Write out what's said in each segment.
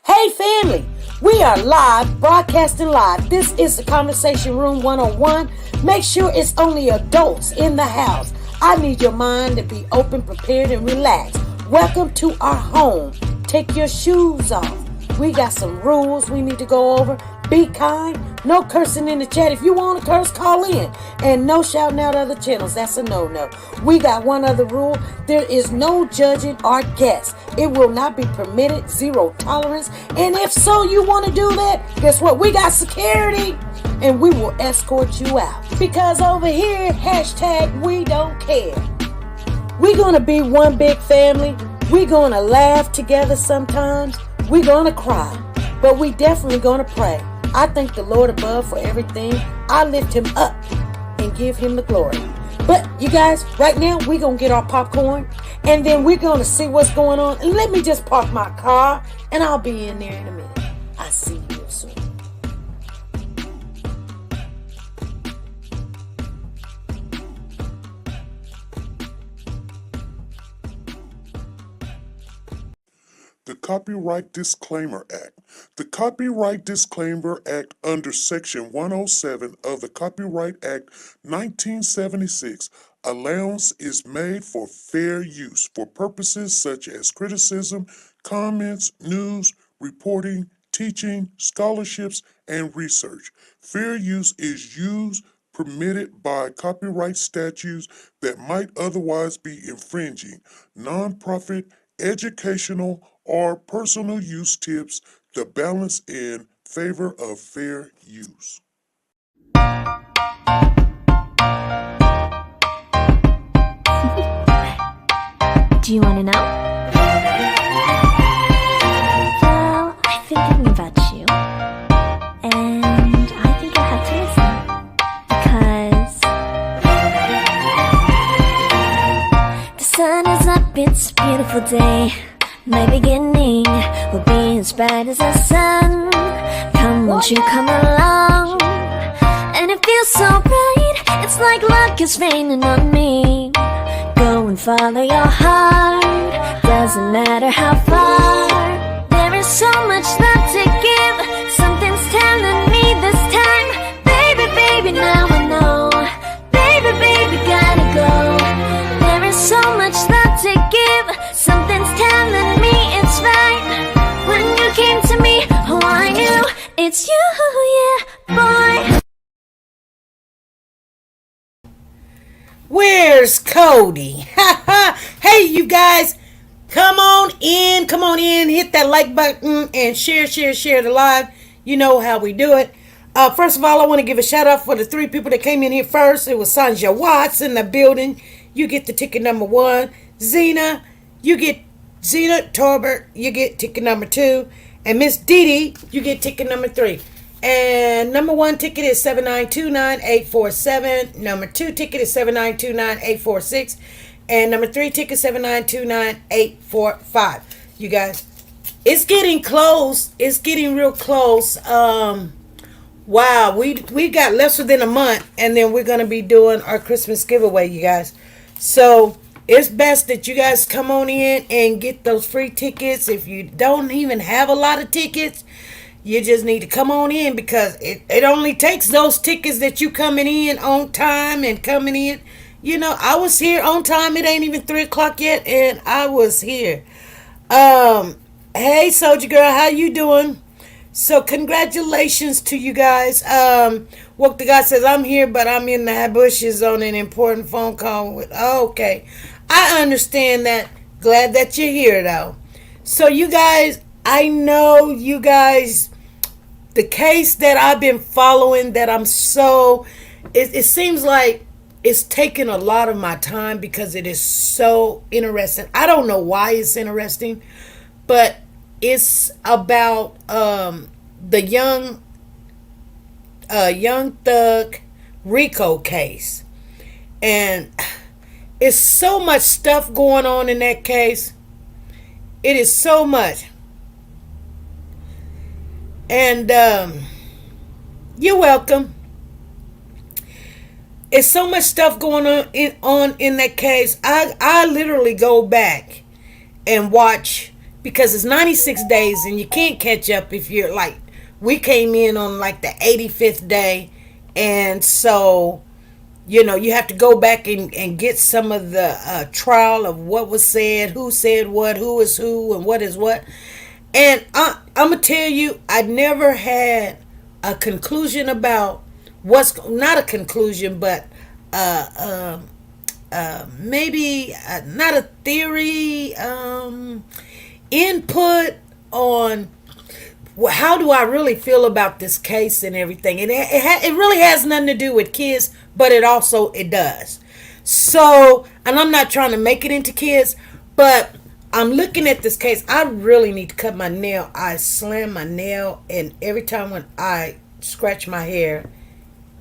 Hey family, we are live, broadcasting live. This is the Conversation Room 101. Make sure it's only adults in the house. I need your mind to be open, prepared, and relaxed. Welcome to our home. Take your shoes off. We got some rules we need to go over. Be kind. No cursing in the chat. If you want to curse, call in. And no shouting out other channels. That's a no-no. We got one other rule. There is no judging our guests. It will not be permitted. Zero tolerance. And if so, you want to do that, guess what? We got security. And we will escort you out. Because over here, hashtag we don't care. We're going to be one big family. We're going to laugh together sometimes. We're going to cry. But we definitely going to pray. I thank the Lord above for everything. I lift him up and give him the glory. But you guys, right now, we're going to get our popcorn. And then we're going to see what's going on. And let me just park my car. And I'll be in there in a minute. I'll see you real soon. The Copyright Disclaimer Act. The Copyright Disclaimer Act under Section 107 of the Copyright Act 1976, allowance is made for fair use for purposes such as criticism, comments, news, reporting, teaching, scholarships, and research. Fair use is used permitted by copyright statutes that might otherwise be infringing. Nonprofit, educational, or personal use tips the balance in favor of fair use. Do you want to know? Well, I've been thinking about you, and I think I'll have to listen, because the sun is up, it's a beautiful day. My beginning will be as bright as the sun. Come, won't you come along? And it feels so right, it's like luck is raining on me. Go and follow your heart, doesn't matter how far. There is so much love to give, something's telling me this time. Baby, baby, now I know. Baby, baby, gotta go. There is so much love to give, something's telling me it's right. When you came to me, oh I knew it's you, yeah, boy. Where's Cody? Hey, you guys, come on in, hit that like button and share the live. You know how we do it. First of all, I want to give a shout out for the 3 people that came in here first. It was Sanja Watts in the building. You get the ticket number 1. Zena Torbert, you get ticket number 2. And Miss Dee, you get ticket number 3. And number 1 ticket is 7929847. Number 2 ticket is 7929846. And number 3 ticket 7929845. You guys, it's getting close. It's getting real close. Wow, we got lesser than a month, and then we're gonna be doing our Christmas giveaway, you guys. So it's best that you guys come on in and get those free tickets. If you don't even have a lot of tickets, you just need to come on in, because it only takes those tickets that you coming in on time and coming in. You know, I was here on time. It ain't even 3 o'clock yet, and I was here. Hey, Soldier Girl, how you doing? So congratulations to you guys. Walk the guy says, I'm here, but I'm in the bushes on an important phone call. Okay. I understand that. Glad that you're here, though. So you guys, I know you guys, the case that I've been following, that I'm so, it seems like it's taking a lot of my time because it is so interesting. I don't know why it's interesting, but it's about the Youung Thug RICO case. And it's so much stuff going on in that case. It is so much. And you're welcome. It's so much stuff going on in that case. I literally go back and watch because it's 96 days and you can't catch up if you're like, we came in on like the 85th day. And so, you have to go back and get some of the trial of what was said, who said what, who is who, and what is what. And I'm going to tell you, I never had a conclusion about not a conclusion, but maybe not a theory, input on how do I really feel about this case and everything. And it really has nothing to do with kids, but it does. So, and I'm not trying to make it into kids, but I'm looking at this case. I really need to cut my nail. I slam my nail, and every time when I scratch my hair,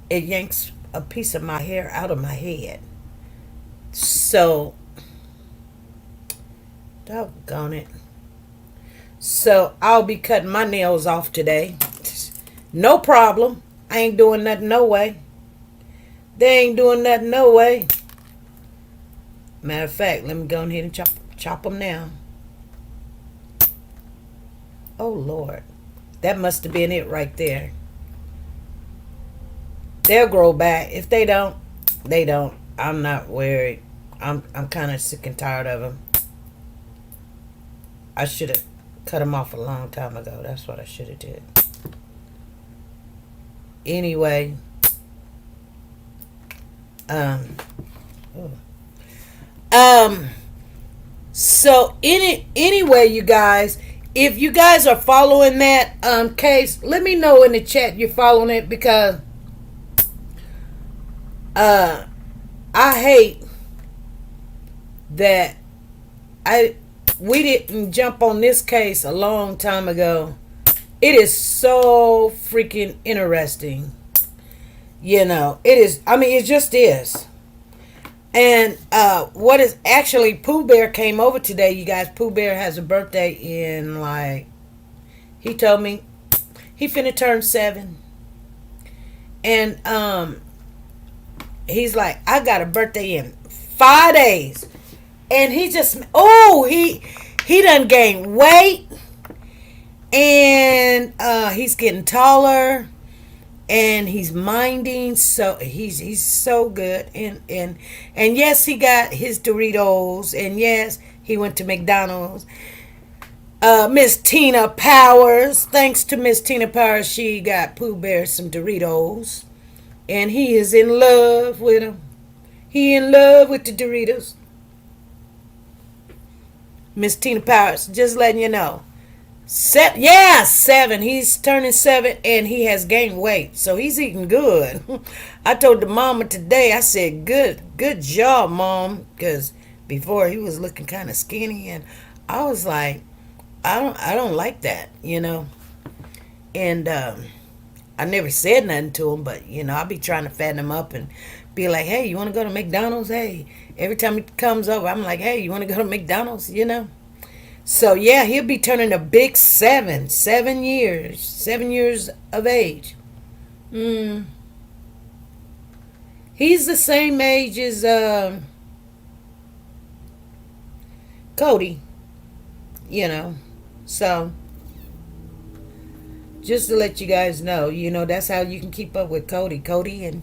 it yanks a piece of my hair out of my head. So, doggone it. So, I'll be cutting my nails off today. No problem. I ain't doing nothing no way. They ain't doing nothing no way. Matter of fact, let me go ahead and chop them now. Oh, Lord. That must have been it right there. They'll grow back. If they don't, they don't. I'm not worried. I'm kind of sick and tired of them. I should have cut them off a long time ago. That's what I should have did. Anyway. So anyway, you guys, if you guys are following that case, let me know in the chat you're following it, because I hate that we didn't jump on this case a long time ago. It is so freaking interesting. It is. I mean, it just is. And what is actually, Pooh Bear came over today, you guys. Pooh Bear has a birthday in, like, he told me he finna turn 7. And he's like, I got a birthday in 5 days. And he just, he done gained weight. And he's getting taller. And he's minding, so he's so good. And yes, he got his Doritos. And yes, he went to McDonald's. Miss Tina Powers, thanks to Miss Tina Powers, she got Pooh Bear some Doritos. And he is in love with them. He in love with the Doritos. Miss Tina Powers, just letting you know. 7. He's turning 7, and he has gained weight, so he's eating good. I told the mama today, I said, good job, Mom, because before he was looking kind of skinny, and I was like, I don't like that, And I never said nothing to him, but I'll be trying to fatten him up and be like, hey, you want to go to McDonald's? Hey, every time he comes over, I'm like, hey, you want to go to McDonald's? So, yeah, he'll be turning a big 7. 7 years. 7 years of age. He's the same age as Cody. So, just to let you guys know, that's how you can keep up with Cody. Cody and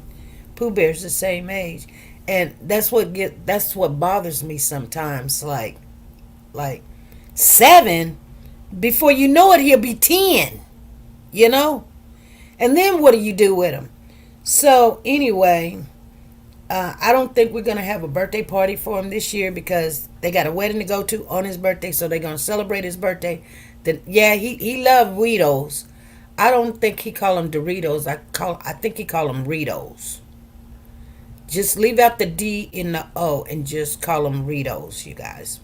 Pooh Bear's the same age. And that's what bothers me sometimes. Like 7, before you know it, he'll be 10, and then what do you do with him? So anyway, I don't think we're going to have a birthday party for him this year, because they got a wedding to go to on his birthday, so they're going to celebrate his birthday. Then, yeah, he loved Weedos. I don't think he call them Doritos. I think he call them Ritos. Just leave out the D in the O and just call them Ritos, you guys.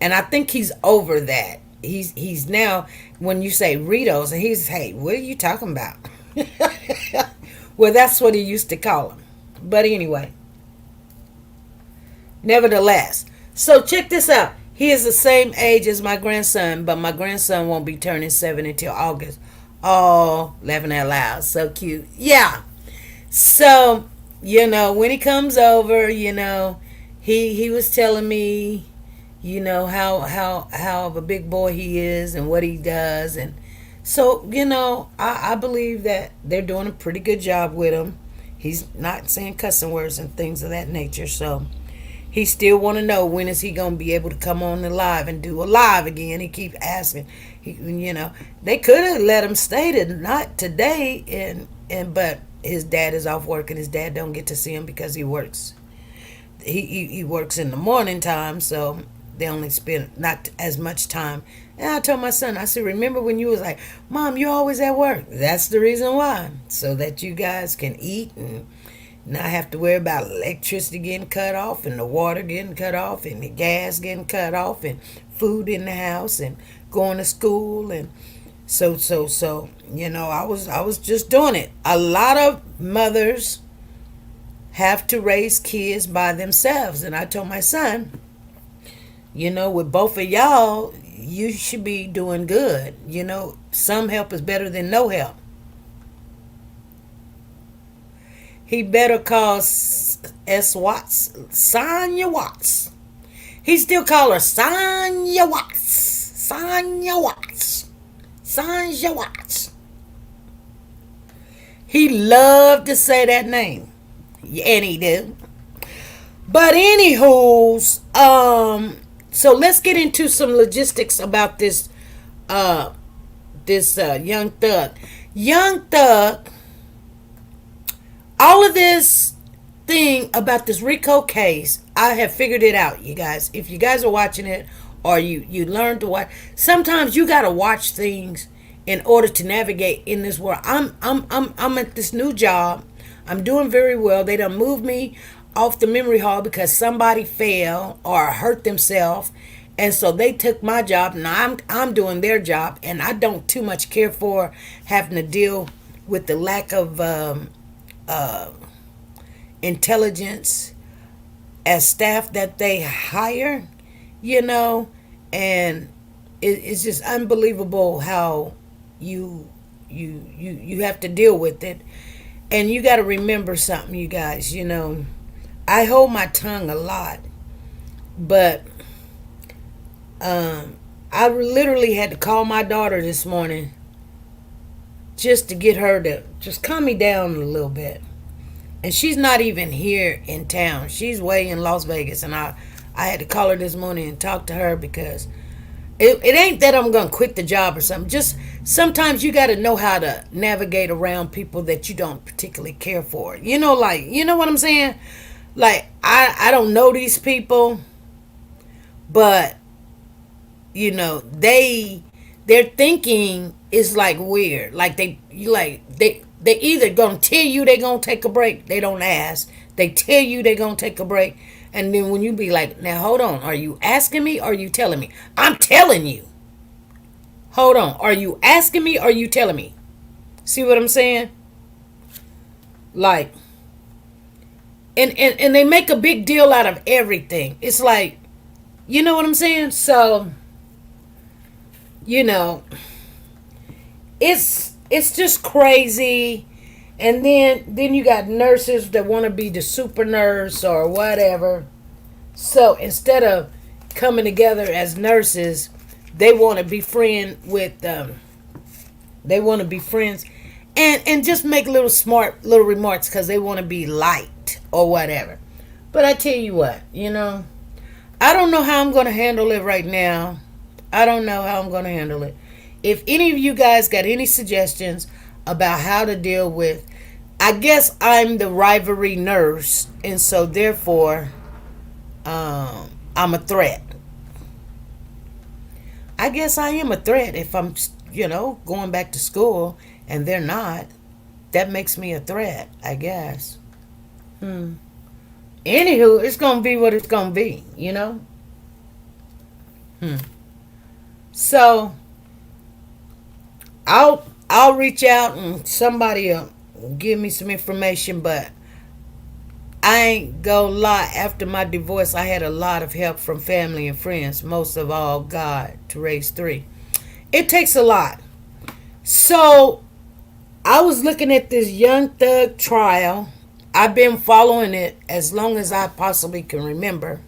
And I think he's over that. He's now, when you say Ritos, and he's, hey, what are you talking about? Well, that's what he used to call them. But anyway, nevertheless. So check this out. He is the same age as my grandson, but my grandson won't be turning 7 until August. Oh, laughing out loud. So cute. Yeah. So, when he comes over, he was telling me, you know how of a big boy he is and what he does. And so, I believe that they're doing a pretty good job with him. He's not saying cussing words and things of that nature. So he still want to know when is he gonna be able to come on the live and do a live again. He keep asking. They could have let him stay to not today, but his dad is off work and his dad don't get to see him because he works. He works in the morning time, so they only spend not as much time. And I told my son, I said, remember when you was like, Mom, you're always at work? That's the reason why, so that you guys can eat and not have to worry about electricity getting cut off and the water getting cut off and the gas getting cut off and food in the house and going to school. And so I was just doing it. A lot of mothers have to raise kids by themselves, and I told my son, with both of y'all, you should be doing good. Some help is better than no help. He better call S. Watts, Sonya Watts. He still call her Sonya Watts. Sonya Watts. Sonya Watts. He loved to say that name. And he do. But anywho's, so let's get into some logistics about this Young Thug. Young Thug, all of this thing about this RICO case, I have figured it out, you guys. If you guys are watching it or you learn to watch, sometimes you gotta watch things in order to navigate in this world. I'm at this new job. I'm doing very well. They done moved me off the memory hall because somebody fell or hurt themselves, and so they took my job. Now I'm doing their job, and I don't too much care for having to deal with the lack of intelligence as staff that they hire, and it's just unbelievable how you have to deal with it. And you got to remember something, you guys. I hold my tongue a lot, but I literally had to call my daughter this morning just to get her to just calm me down a little bit. And she's not even here in town. She's way in Las Vegas, and I had to call her this morning and talk to her because it ain't that I'm going to quit the job or something. Just sometimes you got to know how to navigate around people that you don't particularly care for. You know what I'm saying? Like, I don't know these people, but, their thinking is like weird. Like they either going to tell you they going to take a break. They don't ask. They tell you they going to take a break. And then when you be like, now hold on, are you asking me or are you telling me? I'm telling you. Hold on, are you asking me or are you telling me? See what I'm saying? Like, and they make a big deal out of everything. It's like, you know what I'm saying? So, it's just crazy. And then you got nurses that want to be the super nurse or whatever. So instead of coming together as nurses, they want to be friends with they want to be friends and just make little smart little remarks because they want to be liked or whatever. But I tell you what, I don't know how I'm going to handle it right now. I don't know how I'm going to handle it. If any of you guys got any suggestions about how to deal with, I guess I'm the rivalry nurse, and so therefore I'm a threat. I guess I am a threat if I'm going back to school and they're not. That makes me a threat, I guess. Anywho, it's gonna be what it's gonna be, So I'll reach out and somebody will give me some information, but I ain't gonna lie. After my divorce, I had a lot of help from family and friends, most of all God, to raise 3. It takes a lot. So I was looking at this Young Thug trial. I've been following it as long as I possibly can remember.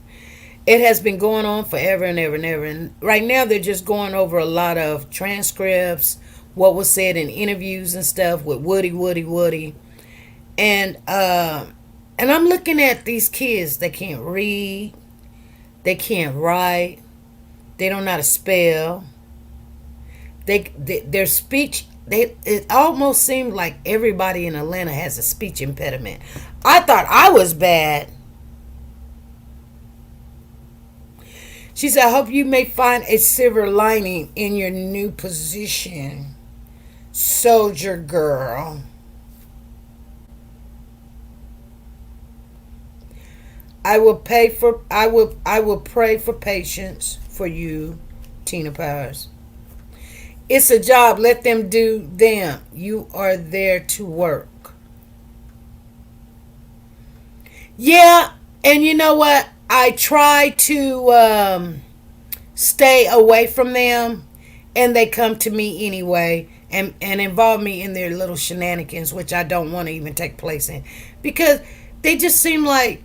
It has been going on forever and ever and ever. And right now they're just going over a lot of transcripts, what was said in interviews and stuff with Woody. And I'm looking at these kids. They can't read, they can't write, they don't know how to spell. Their speech, it almost seemed like everybody in Atlanta has a speech impediment. I thought I was bad. She said, I hope you may find a silver lining in your new position, soldier girl. I will pray for patience for you, Tina Powers. It's a job. Let them do them. You are there to work. Yeah, and you know what? I try to stay away from them, and they come to me anyway and involve me in their little shenanigans, which I don't want to even take place in. Because they just seem like,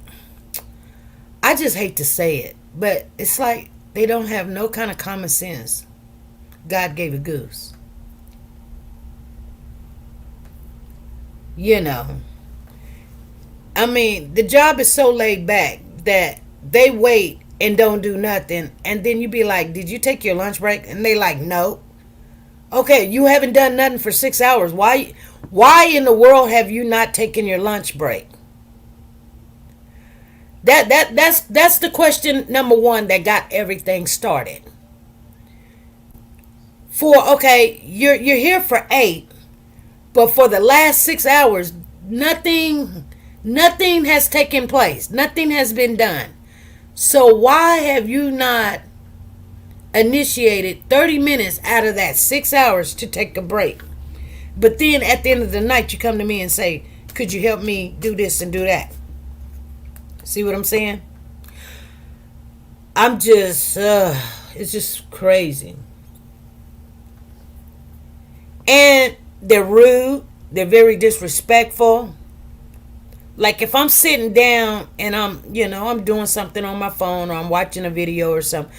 I just hate to say it, but it's like they don't have no kind of common sense. God gave a goose. You know. I mean, the job is so laid back that they wait and don't do nothing. And then you be like, did you take your lunch break? And they like, no. Okay, you haven't done nothing for 6 hours. Why in the world have you not taken your lunch break? That's the question number one that got everything started. You're here for 8, but for the last 6 hours, nothing has taken place. Nothing has been done. So why have you not initiated 30 minutes out of that 6 hours to take a break? But then at the end of the night, you come to me and say, could you help me do this and do that? See what I'm saying? It's just crazy. And they're rude. They're very disrespectful. Like if I'm sitting down and I'm doing something on my phone or I'm watching a video or something.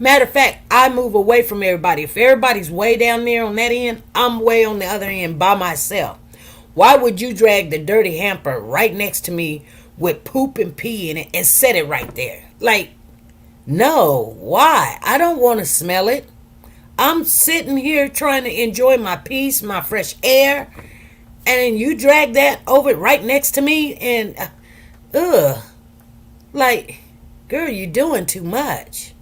Matter of fact, I move away from everybody. If everybody's way down there on that end, I'm way on the other end by myself. Why would you drag the dirty hamper right next to me with poop and pee in it and set it right there? Like, no. Why? I don't want to smell it. I'm sitting here trying to enjoy my peace, my fresh air, and then you drag that over right next to me and, like, girl, you're doing too much.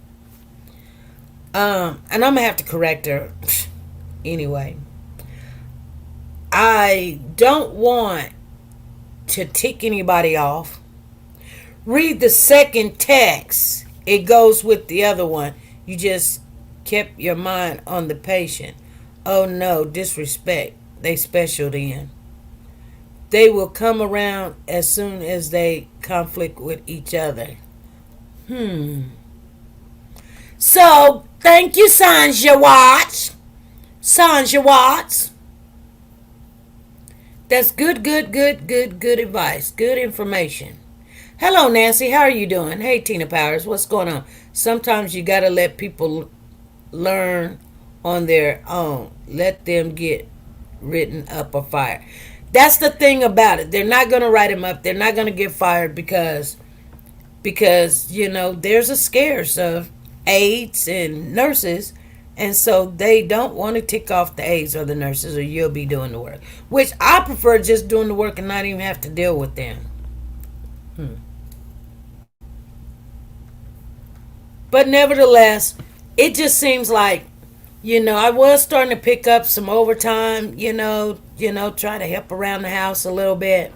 And I'm going to have to correct her. Anyway, I don't want to tick anybody off. Read the second text. It goes with the other one. You just kept your mind on the patient. Oh no, disrespect. They special then. They will come around as soon as they conflict with each other. So, thank you, Sanja Watts. Sanja Watts. That's good advice. Good information. Hello, Nancy. How are you doing? Hey, Tina Powers. What's going on? Sometimes you got to let people learn on their own. Let them get written up or fired. That's the thing about it. They're not going to write them up. They're not going to get fired because there's a scarce of aides and nurses. And so they don't want to tick off the aides or the nurses, or you'll be doing the work. Which I prefer just doing the work and not even have to deal with them. But nevertheless, it just seems like, I was starting to pick up some overtime, try to help around the house a little bit.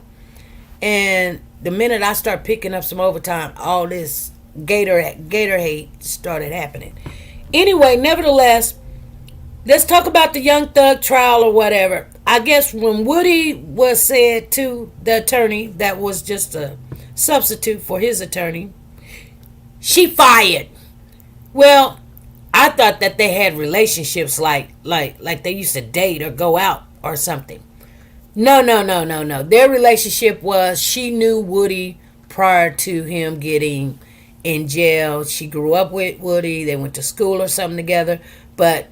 And the minute I start picking up some overtime, all this gator hate started happening. Anyway, nevertheless, let's talk about the Young Thug trial or whatever. I guess when Woody was said to the attorney that was just a substitute for his attorney, she fired. Well, I thought that they had relationships like they used to date or go out or something. No. Their relationship was she knew Woody prior to him getting in jail. She grew up with Woody. They went to school or something together. But,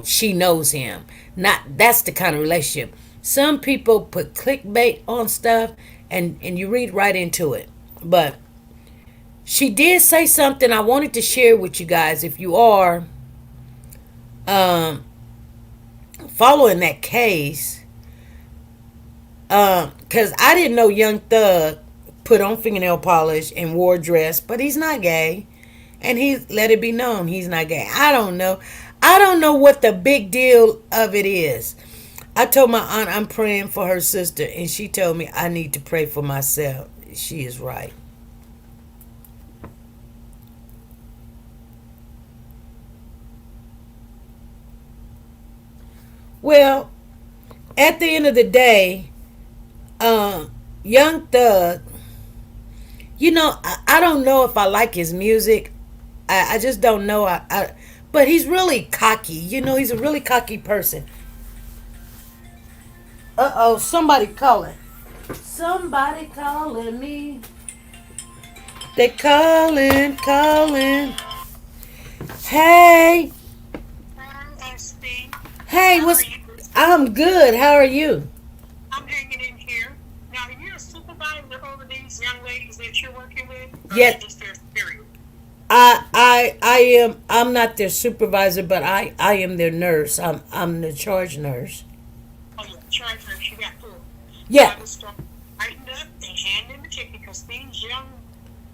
she knows him. That's the kind of relationship. Some people put clickbait on stuff and you read right into it. But she did say something I wanted to share with you guys. If you are following that case, because I didn't know Young Thug put on fingernail polish and wore a dress, but he's not gay. And he let it be known he's not gay. I don't know. I don't know what the big deal of it is. I told my aunt I'm praying for her sister, and she told me I need to pray for myself. She is right. Well, at the end of the day, Young Thug, I don't know if I like his music. I just don't know. But he's really cocky. He's a really cocky person. Uh-oh, somebody calling. Somebody calling me. They calling. Hey. Hey, I'm good. How are you? I'm hanging in here. Now, are you a supervisor over these young ladies that you're working with? Yes. Just their period? I am. I'm not their supervisor, but I am their nurse. I'm the charge nurse. Oh, yeah, charge nurse. You got four. Yeah. I was starting writing up and handing the ticket because these young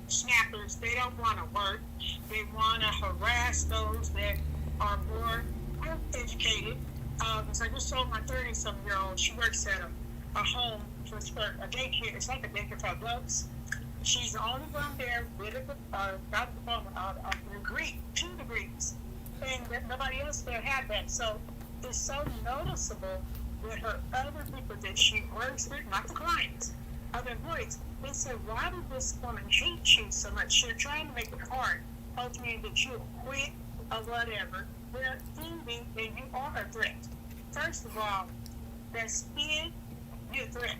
snappers, they don't want to work. They want to harass those that are more educated. Because I just told my 30-some-year-old, she works at a home for a daycare. It's like a daycare for adults. She's the only one there with got a degree, 2 degrees, and nobody else there had that. So it's so noticeable that her other people that she works with, not the clients, other employees, they said, why did this woman hate you so much? They're trying to make it hard, hoping that you'll quit or whatever. They're thinking that you are a threat. First of all, that skin, you're a threat.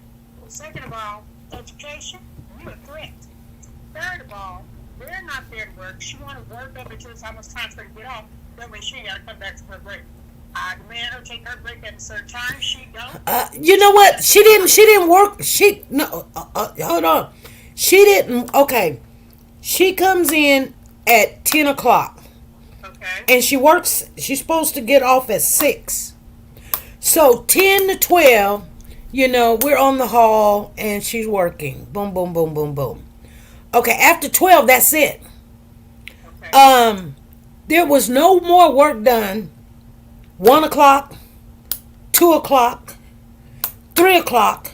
Second of all, education, you're a threat. Third of all, they're not there to work. She want to work up until it's almost time for her to get off. That way she ain't got to come back to her break. I demand her take her break at a certain time. She don't. You know what? She didn't work. Hold on. She didn't. Okay. She comes in at 10 o'clock. Okay. And she works. She's supposed to get off at 6. So 10 to 12, we're on the hall and she's working. Boom, boom, boom, boom, boom. Okay, after 12, that's it. Okay. There was no more work done. 1 o'clock, 2 o'clock, 3 o'clock,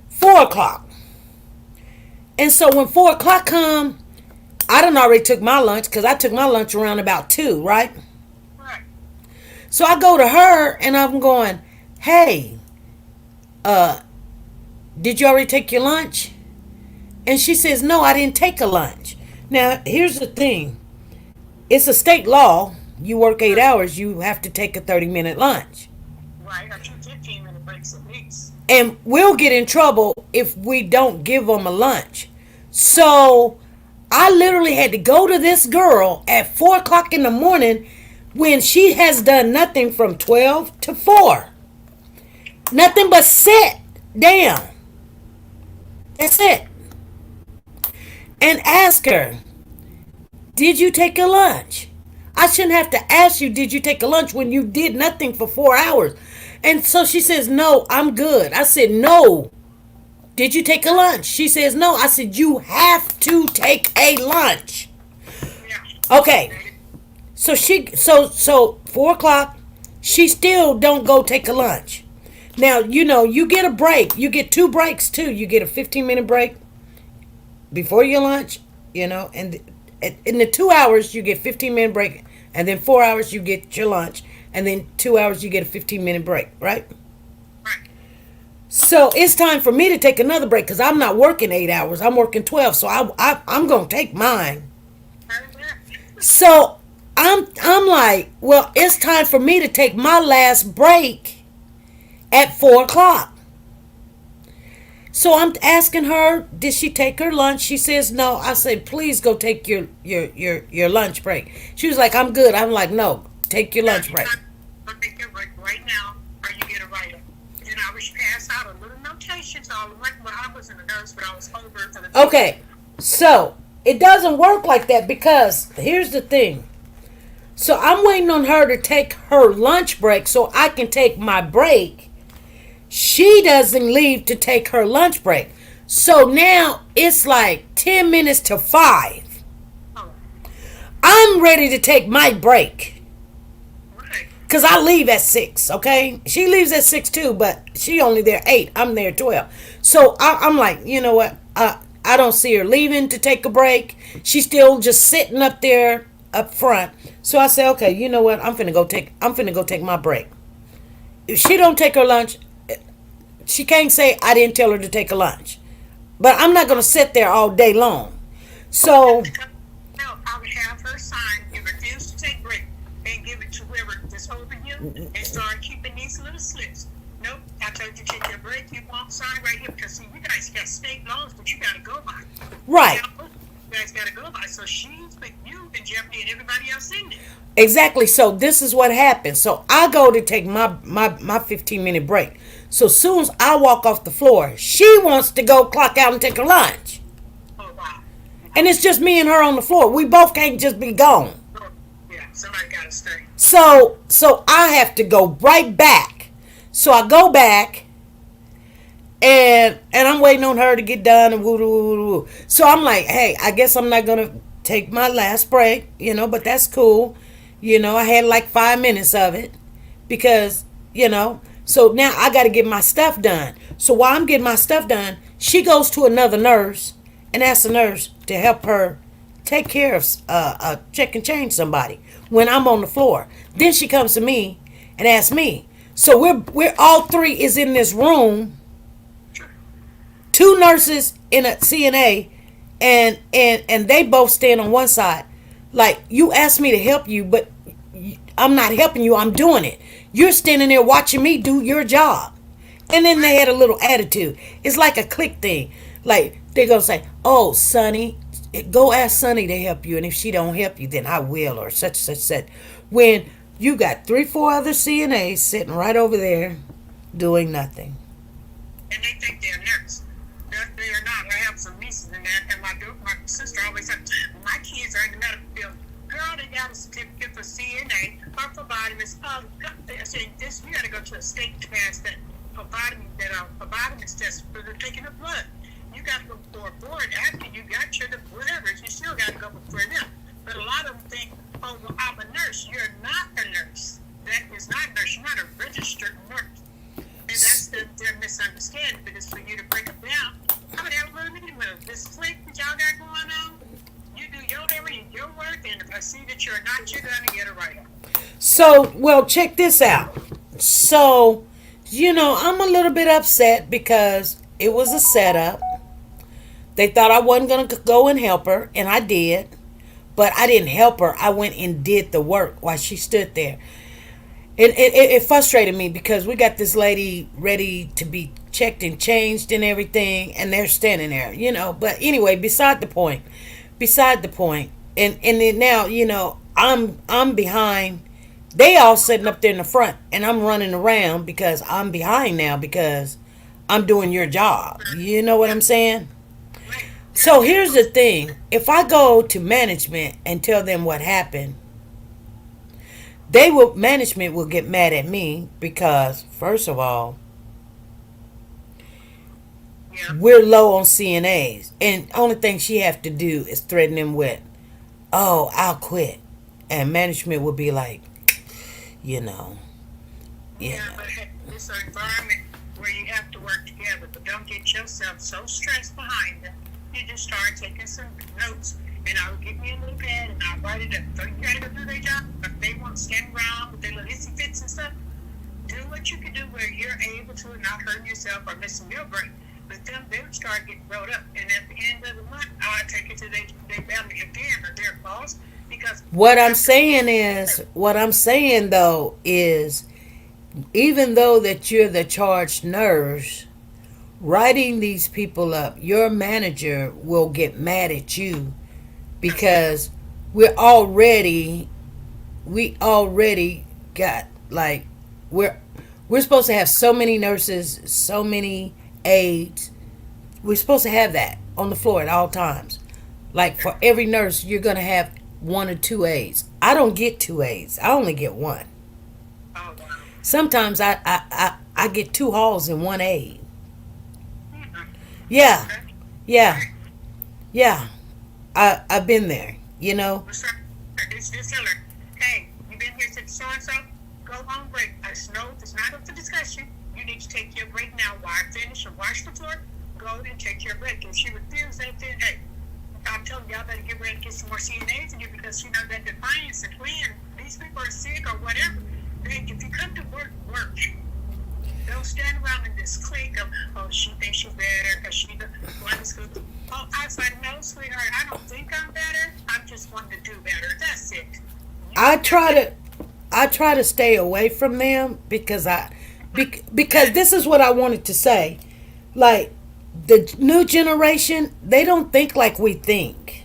4 o'clock. And so when 4 o'clock come, I done already took my lunch because I took my lunch around about 2, right? Right. So I go to her and I'm going, hey, did you already take your lunch? And she says, no, I didn't take a lunch. Now, here's the thing. It's a state law. You work 8 hours, you have to take a 30-minute lunch. Right, or 2 15-minute breaks at least. And we'll get in trouble if we don't give them a lunch. So I literally had to go to this girl at 4 o'clock in the morning when she has done nothing from 12 to 4. Nothing but sit down. That's it. And ask her, did you take a lunch? I shouldn't have to ask you, did you take a lunch when you did nothing for 4 hours? And so she says, no, I'm good. I said, no. Did you take a lunch? She says, no. I said, you have to take a lunch. Okay. So so 4 o'clock, she still don't go take a lunch. Now, you get a break. You get 2 breaks too. You get a 15-minute break before your lunch, and in the 2 hours you get 15-minute break, and then 4 hours you get your lunch, and then 2 hours you get a 15-minute break, right? Right. So it's time for me to take another break because I'm not working 8 hours. I'm working 12, so I'm gonna take mine. So I'm like, well, it's time for me to take my last break at 4 o'clock. So I'm asking her, did she take her lunch? She says no. I said, please go take your lunch break. She was like, I'm good. I'm like, no, take your lunch break. I'll take your break right now, or you get a write-up. And I was pass out a little notation to all the work. Well, I wasn't a nurse, but I was over for the. Okay, so it doesn't work like that because here's the thing. So I'm waiting on her to take her lunch break so I can take my break. She doesn't leave to take her lunch break. So now it's like 10 minutes to 5. Oh, I'm ready to take my break. right. Because I leave at 6, okay? She leaves at 6 too, but she only there 8. I'm there 12. So I'm like, you know what? I don't see her leaving to take a break. She's still just sitting up there up front. So I say, okay, you know what? I'm finna go take my break. If she don't take her lunch, she can't say I didn't tell her to take a lunch. But I'm not gonna sit there all day long. So No, I would have her sign, you refuse to take break, and give it to whoever is over you, and start keeping these little slips. Nope, I told you to take your break, you won't sign right here, because see, you guys got state laws that you gotta go by. right. You guys gotta go by, so she's put you in jeopardy and everybody else in there. Exactly. So this is what happens. So I go to take my 15-minute break. So soon as I walk off the floor, she wants to go clock out and take her lunch. Oh, wow. And it's just me and her on the floor. We both can't just be gone. Oh, yeah, somebody gotta stay. So I have to go right back. So I go back and I'm waiting on her to get done and woo woo woo woo. So I'm like, hey, I guess I'm not gonna take my last break, but that's cool. I had like 5 minutes of it because, so now I got to get my stuff done. So while I'm getting my stuff done, she goes to another nurse and asks the nurse to help her take care of check and change somebody when I'm on the floor. Then she comes to me and asks me. So we're all three is in this room. 2 nurses in a CNA, and they both stand on one side. Like, you asked me to help you, but I'm not helping you. I'm doing it. You're standing there watching me do your job. And then they had a little attitude. It's like a click thing. Like, they're going to say, oh, Sonny, go ask Sonny to help you. And if she don't help you, then I will, or such. When you got 3-4 other CNAs sitting right over there doing nothing. And they think they're nurse. They are not. I have some nieces in there, and my sister always said, my kids are in the medical field. Girl, they got a certificate for CNA or phlebotomist. I said, this, you got to go to a state class that phlebotomist test for the taking of blood. You got to go for a board after you got your whatever. You still got to go before them. But a lot of them think, oh, well, I'm a nurse. You're not a nurse. That is not a nurse. You're not a registered nurse. And that's their misunderstanding. But it's for you to break it down. I mean, this flick that y'all got going on, you do your work, and if I see that you're not, you're going to get a write-up. So, well, check this out. So, I'm a little bit upset because it was a setup. They thought I wasn't going to go and help her, and I did. But I didn't help her. I went and did the work while she stood there. It frustrated me because we got this lady ready to be checked and changed and everything, and they're standing there, But anyway, beside the point. And then now, I'm behind. They all sitting up there in the front, and I'm running around because I'm behind now because I'm doing your job. You know what I'm saying? So here's the thing. If I go to management and tell them what happened, management will get mad at me because, first of all, we're low on CNAs. And only thing she have to do is threaten them with, oh, I'll quit. And management will be like, Yeah, but it's an environment where you have to work together. But don't get yourself so stressed behind them. You just start taking some notes. And I'll give me a little pad and I'll write it up. So you gotta go do their job. If they want to stand around with their little hissy fits and stuff, do what you can do where you're able to and not hurting yourself or missing your break. But them, they would start getting rolled up. And at the end of the month, I'll take it to their family again or their boss. Because what I'm saying though is, even though that you're the charge nurse, writing these people up, your manager will get mad at you because we're already we already got like we're we're supposed to have so many nurses, so many aides. We're supposed to have that on the floor at all times. Like for every nurse, you're gonna have one or two aides. I don't get two aides. I only get one. Oh, wow. Sometimes I get two halls and one aide. Mhm. Yeah, Okay. yeah, yeah. I've been there. You know. What's up? It's tell her, hey, you been here since so and so? Go home break. I know it's not up for discussion. You need to take your break now. While I finish and wash the floor, go and take your break. If she refuses that, then hey, I'm telling y'all better get ready to get some more CNAs in here because you know that defiance and plan. These people are sick or whatever. They, if you come to work, work. Don't stand around in this clique of, oh, she thinks she's better because she the one is good. Oh, I was like, no, sweetheart, I don't think I'm better. I'm just wanting to do better. That's it. I try to I try to stay away from them because because this is what I wanted to say. Like the new generation, they don't think like we think.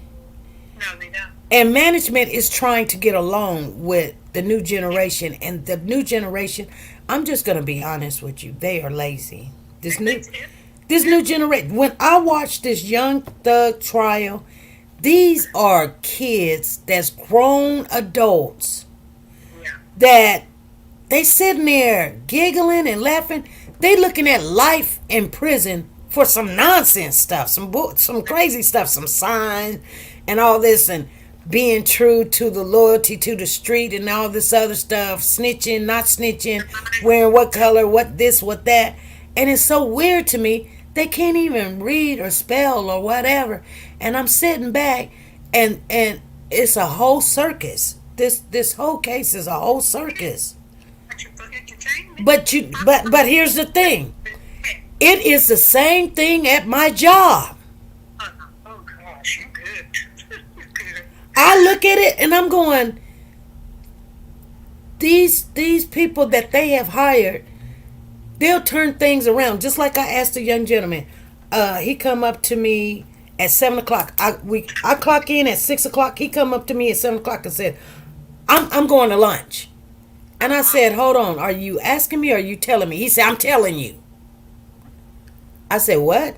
No, they don't. And management is trying to get along with the new generation, and the new generation, I'm just going to be honest with you, they are lazy. It's it. This new generation, when I watch this Young Thug trial, these are kids that's grown adults Yeah. that they sitting there giggling and laughing. They looking at life in prison for some nonsense stuff, some crazy stuff, some signs and all this, and being true to the loyalty to the street and all this other stuff, snitching, not snitching, wearing what color, what this, what that. And it's so weird to me. They can't even read or spell or whatever. And I'm sitting back and it's a whole circus. This whole case is a whole circus. But you for entertainment. But here's the thing. Hey, It is the same thing at my job. oh gosh, you good. You good. I look at it and I'm going, these people that they have hired, they'll turn things around. Just like I asked a young gentleman, he come up to me at 7 o'clock. I clock in at 6 o'clock. He come up to me at 7 o'clock and said, I'm going to lunch. And I said, hold on, are you asking me or are you telling me? He said, I'm telling you. I said, what?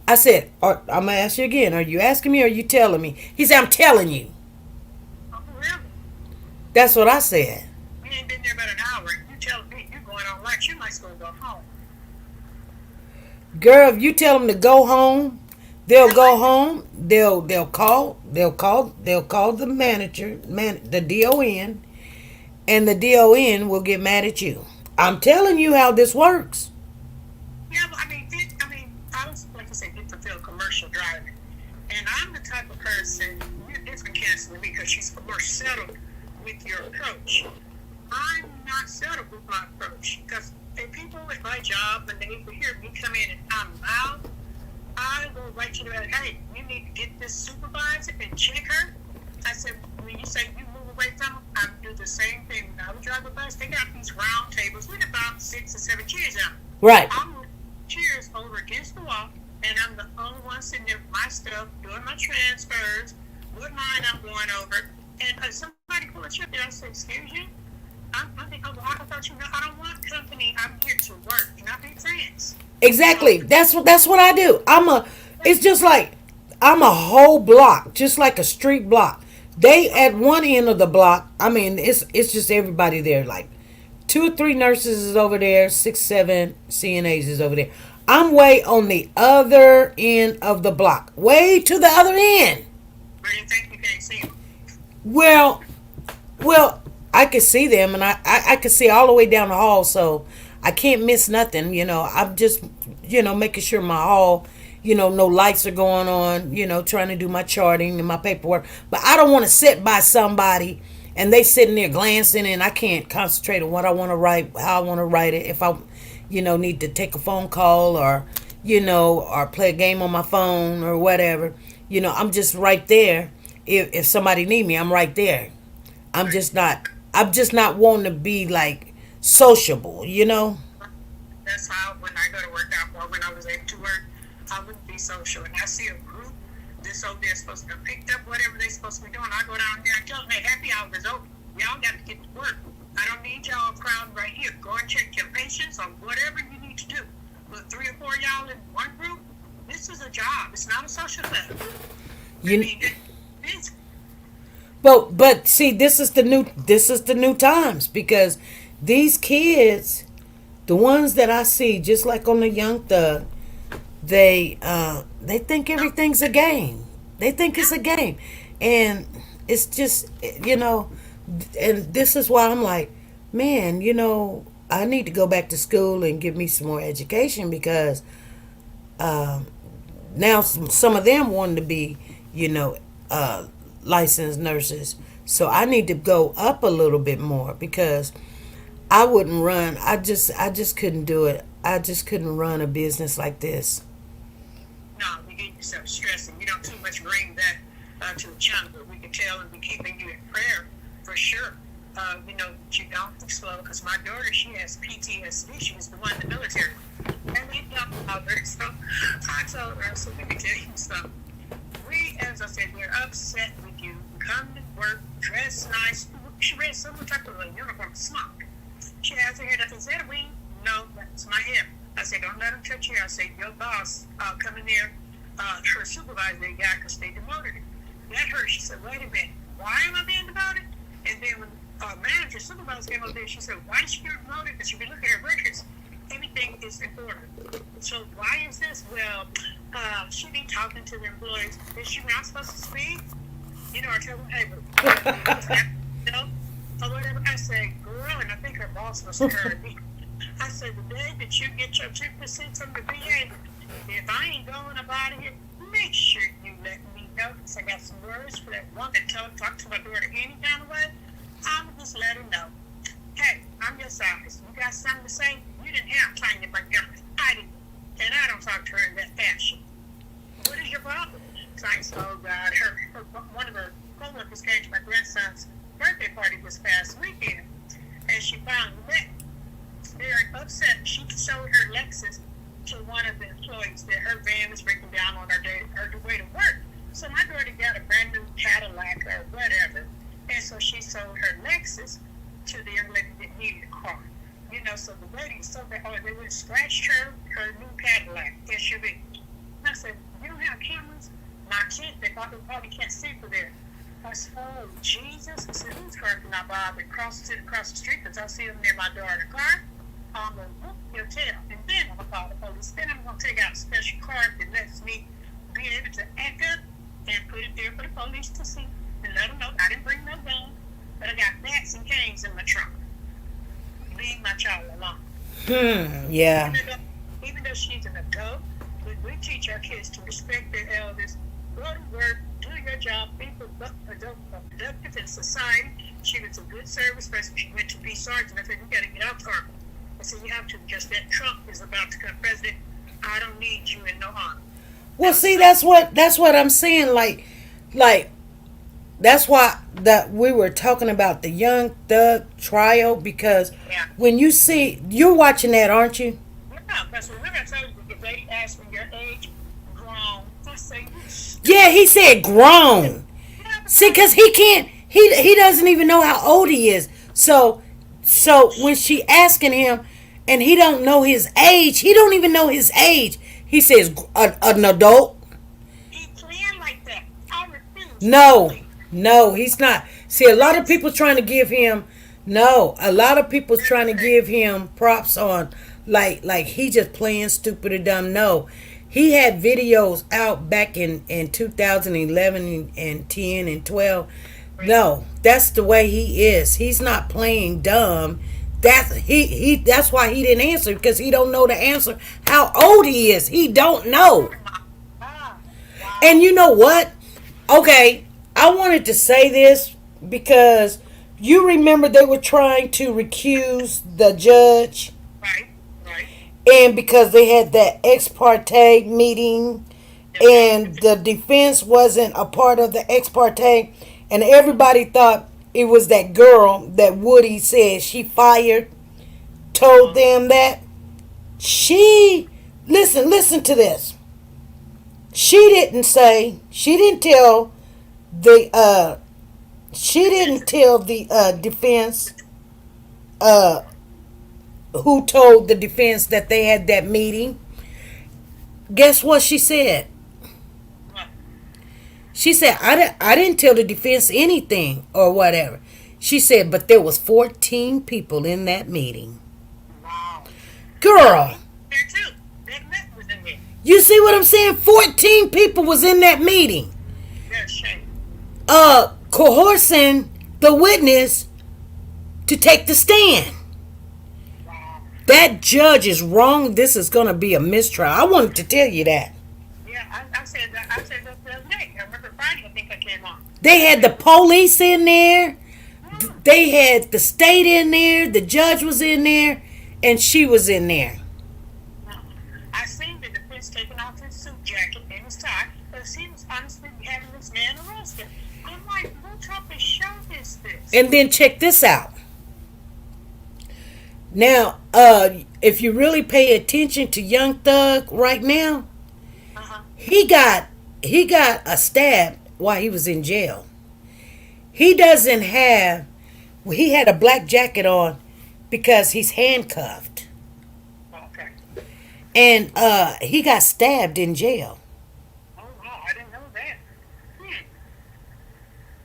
I said, I'm going to ask you again. Are you asking me or are you telling me? He said, I'm telling you. Oh, really? That's what I said. We ain't been there about an hour. You telling me you going on lunch? You might as well go home. Girl, if you tell them to go home, they'll go home. They'll call the manager, the DON, and the DON will get mad at you. I'm telling you how this works. Yeah, but I was like I said, get to feel commercial driving, and I'm the type of person. It's been canceling me because she's more settled with your approach. I'm not settled with my approach because if people at my job and they hear me come in and I'm loud, I go right to the hey, you need to get this supervisor and check her. I said, when you say you move away from them, I do the same thing. When I would drive a bus, they got these round tables with about 6 or 7 chairs on. Right. I'm with chairs over against the wall, and I'm the only one sitting there with my stuff, doing my transfers, what line I'm going over. And somebody pull a chip there, I said, excuse you? I think, oh, I thought you know, I don't want company. I'm here to work, not be friends. Exactly. That's what I do. It's just like I'm a whole block, just like a street block. They at one end of the block, I mean, it's just everybody there. Like 2 or 3 nurses is over there, 6, 7 CNAs is over there. I'm way on the other end of the block, way to the other end. Where do you think you can't see them? Well, I can see them, and I can see all the way down the hall, so I can't miss nothing. I'm just, making sure my hall, no lights are going on, trying to do my charting and my paperwork. But I don't want to sit by somebody and they sitting there glancing and I can't concentrate on what I want to write, how I want to write it. If I, need to take a phone call or, or play a game on my phone or whatever, I'm just right there. If somebody need me, I'm right there. I'm just not wanting to be like sociable. That's that's how, when I go to work out, or when I was able to work, I wouldn't be social. And I see a group this over there supposed to have picked up whatever they're supposed to be doing. I go down there and tell them, hey, happy hour is over. Y'all got to get to work. I don't need y'all crowd right here. Go and check your patients or whatever you need to do. But 3 or 4 y'all in one group, this is a job. It's not a social club. It's But see, this is the new times, because these kids, the ones that I see, just like on the Young Thug, they think everything's a game. They think it's a game, and it's just, and this is why I'm like, man, I need to go back to school and get me some more education, because now some of them want to be, licensed nurses. So I need to go up a little bit more, because I wouldn't run. I just couldn't do it. I just couldn't run a business like this. no, you get yourself stressed, and you don't too much bring that to the channel, but we can tell and be keeping you in prayer for sure. You don't explode, because my daughter, she has PTSD. She was the one in the military. And we talked about her, so I told her, so let me tell you something. We, as I said, we're upset with you. Come to work, dress nice. She wears some type of a uniform smock. She has her hair up. Is that a wing? No, that's my hair. I said, don't let him touch your hair. I said, your boss come in there, her supervisor, they got, because they demoted her. That hurt. She said, wait a minute, why am I being demoted? And then when manager, supervisor came over there, she said, why did she get demoted? Because if you look at her records, everything is in order. So why is this? Well, she be talking to the employees. Is she not supposed to speak? Or tell them, hey, or whatever. I said, girl, and I think her boss was her. I said, the day that you get your 2% from the VA, if I ain't going about it, make sure you let me know, because I got some words for that one that talk to my daughter any kind of way. I'm just let her know. Hey, I'm your size. You got something to say? You didn't have time to bring your I didn't. And I don't talk to her in that fashion. What is your problem? So I said, oh God, one of her co-workers came to my grandson's birthday party this past weekend, and she finally met. Very upset. She showed her Lexus to one of the employees that her van was breaking down on her way to work. So my daughter got a brand new Cadillac or whatever, and so she sold her Lexus to the young lady that needed a car. So the lady sold that, they would scratch her new Cadillac SUV. And I said, you don't have cameras? Not yet. They probably can't see for there. I said, oh, Jesus. I said, whose car can I buy across the street? Because I see them near my daughter's car. I'm going to book your tail. And then I'm going to call the police. Then I'm going to take out a special card that lets me be able to act up and put it there for the police to see. And let them know I didn't bring no gun, but I got bats and canes in my trunk. Leave my child alone. Yeah. Even though she's an adult, we teach our kids to respect their elders, go to work, do your job, be productive in society. She was a good service person. She went to be sergeant. I said, you got to get out the army. I said, you have to, because that Trump is about to become president. I don't need you in no army. Well, see, that's what I'm saying. Like, that's why that we were talking about the Young Thug trial, because when you're watching that, aren't you? Yeah, because remember I told you, the lady asked me your age, grown. I say, yeah, he said grown. See, because he doesn't even know how old he is. So when she asking him, and he don't know his age, he don't even know his age. He says an adult. He playing like that. I refuse. No, he's not. See, a lot of people trying to give him props on like he just playing stupid or dumb. No, he had videos out back in 2011 and 10 and 12. No, that's the way he is. He's not playing dumb. That's why he didn't answer, because he don't know the answer. How old he is, he don't know. And you know what? Okay, I wanted to say this because you remember they were trying to recuse the judge. Right. And because they had that ex parte meeting, and the defense wasn't a part of the ex parte, and everybody thought it was that girl that Woody said she fired, told them that. She listen to this. She didn't tell the defense who told the defense that they had that meeting. Guess what she said? She said, I didn't tell the defense anything or whatever. She said, but there was 14 people in that meeting. Wow. Girl, There too. That net was in there. you see what I'm saying? 14 people was in that meeting. That's shame. Coercing the witness to take the stand. Wow. That judge is wrong. This is going to be a mistrial. I wanted to tell you that. Yeah, I said that. I said that the other day. I remember Friday. I think I came on. They had the police in there. They had the state in there. The judge was in there. And she was in there. I seen the defense taking off his suit jacket and his tie because he was honestly having this man arrested. I'm like, who type of show is this? And then check this out. Now, if you really pay attention to Young Thug right now, he got a stab while he was in jail. He had a black jacket on because he's handcuffed. Okay. And he got stabbed in jail. Oh, wow. I didn't know that.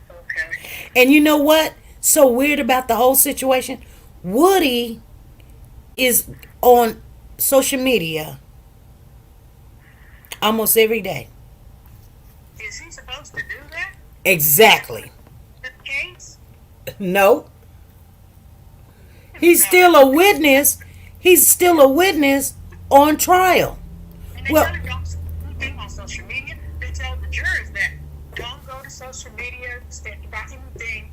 Okay. And you know what? So weird about the whole situation? Woody is on social media almost every day. Is he supposed to do that? Exactly. The case? No. He's still a witness. He's still a witness on trial. And they Well, kind of don't do anything on social media. They tell the jurors that don't go to social media, stand about anything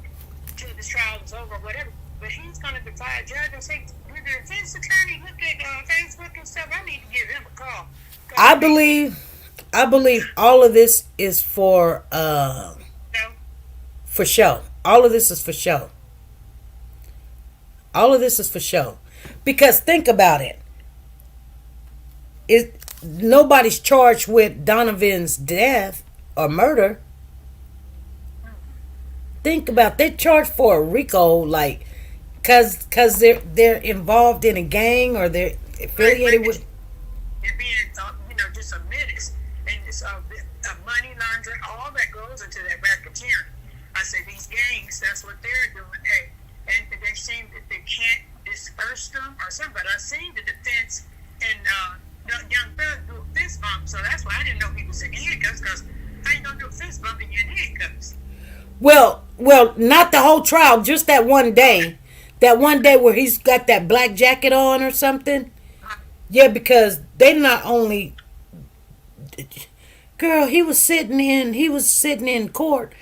till this trial is over, whatever. But he's going to defy a judge and say, "You're the defense attorney. Look at Facebook and stuff. I need to give him a call." I believe all of this is for No, show. All of this is for show. All of this is for show. Because think about it. Nobody's charged with Donovan's death or murder. Think about, they're charged for a RICO, like, cause they're involved in a gang or they're affiliated with. you're being, just a menace. And it's money laundering, all that goes into that racketeering. I say these gangs, that's what they're doing. Hey, and they seem that they can't disperse them or something. But I seen the defense and Young Thug do a fist bump, so that's why I didn't know he was in handcuffs. Because how you gonna do a fist bump and you're in handcuffs? Well, not the whole trial, just that one day. That one day where he's got that black jacket on or something. Yeah, because they not only, girl, he was sitting in court,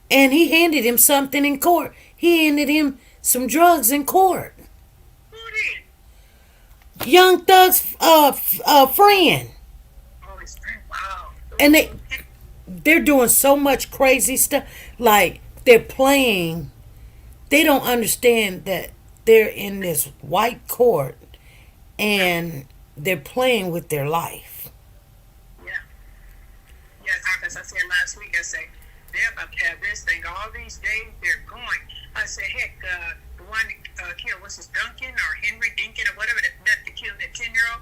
and he handed him something in court. He handed him some drugs in court. Who did? Young Thug's friend. Oh, his friend. Wow. And they're doing so much crazy stuff. Like, they're playing. They don't understand that they're in this white court and they're playing with their life. Yeah. Yeah, because I said last week, I said, they're about to have this thing all these days, they're going. I said, heck, the one that killed, what's his, Duncan or Henry Dinkin or whatever, that killed that 10-year-old,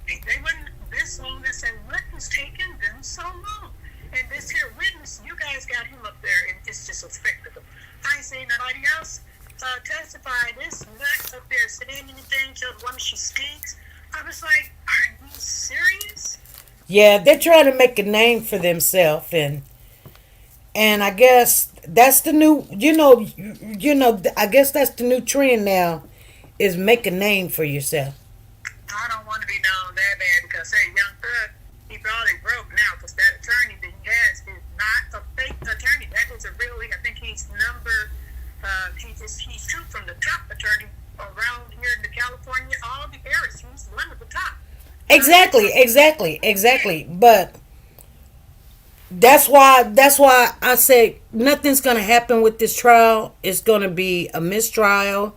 they wouldn't this long. I said, what is taking them so long? And this here witness, you guys got him up there, and it's just a spectacle. I ain't seen nobody else testify. This nut up there saying anything till the woman she speaks. I was like, are you serious? Yeah, they're trying to make a name for themselves, and I guess that's the new, I guess that's the new trend now, is make a name for yourself. I don't want to be known that bad because, hey, Young Thug, he probably broke now because that attorney that he has is not a fake attorney. That is a real, I think he's he's two from the top attorney around here in the California, all the areas. He's one of the top. Exactly. But that's why I say nothing's gonna happen with this trial. It's gonna be a mistrial.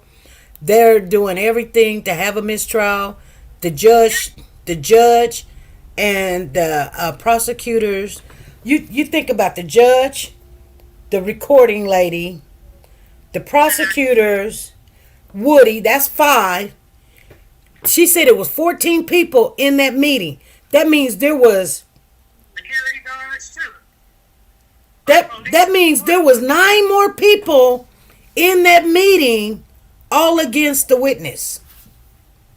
They're doing everything to have a mistrial. the judge, the judge, and the prosecutors. You think about the judge, the recording lady, the prosecutors, Woody. That's 5. She said it was 14 people in that meeting. That means there was security guards too. that means there was 9 more people in that meeting, all against the witness.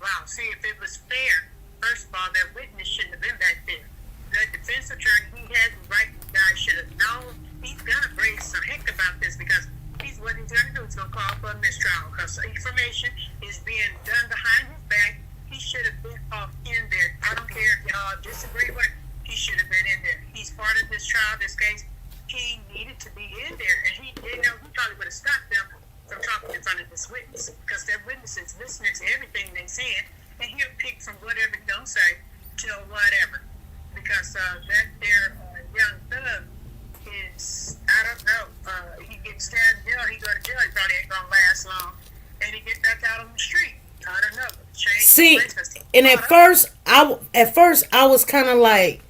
Wow, see, if it was fair, first of all, that witness shouldn't have been back there. The defense attorney, he had the right, the guy should have known. He's going to raise some heck about this because he's what he's going to do. He's going to call for a mistrial because information is being done behind his back. He should have been off in there. I don't care if y'all disagree with it. He should have been in there. He's part of this trial, this case. He needed to be in there. And he probably would have stopped them from talking in front of this witness because that witness is listening to everything they said, and he'll pick from whatever he don't say to whatever. Because that there Young Thug is, I don't know, he gets stabbed in jail, he go to jail, he probably ain't gonna last long, and he get back out on the street. I don't know. See, and at first I was kind of like,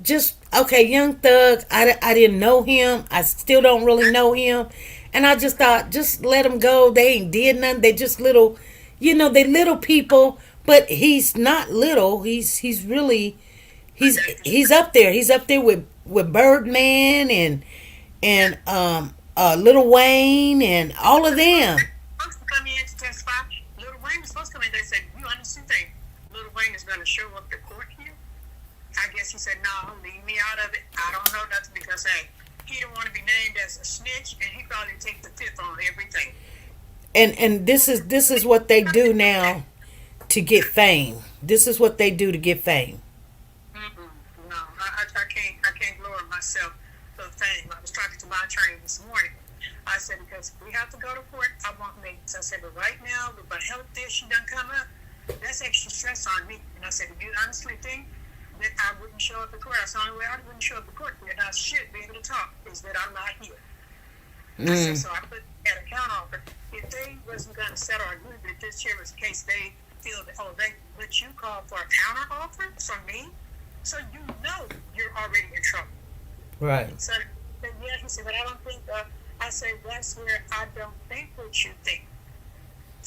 just okay, Young Thug. I didn't know him. I still don't really know him, and I just thought, just let him go. They ain't did nothing. They just little, they little people. But he's not little. He's really, he's up there. He's up there with Birdman and Lil Wayne and all of them. Supposed to come in to testify. Lil Wayne was supposed to come in. They said, you understand that Lil Wayne is going to show up to court here? I guess he said, no, leave me out of it. I don't know nothing because, hey, he don't want to be named as a snitch, and he probably take the fifth on everything. And this is what they do now to get fame. This is what they do to get fame. No, I can't lower myself for fame. I was talking to my attorney this morning. I said, because if we have to go to court, I want meetings. I said, but right now, with my health issue done come up, that's extra stress on me. And I said, if you honestly think that I wouldn't show up at court, that's the only way I wouldn't show up at court, and I should be able to talk, is that I'm not here. I said, so I put at a count offer. If they wasn't going to settle or agree that this here was the case, they feel that, they let you call for a counter offer from me, so you know you're already in trouble. Right. So, yeah, he said, but I don't think, I said, that's where I don't think what you think.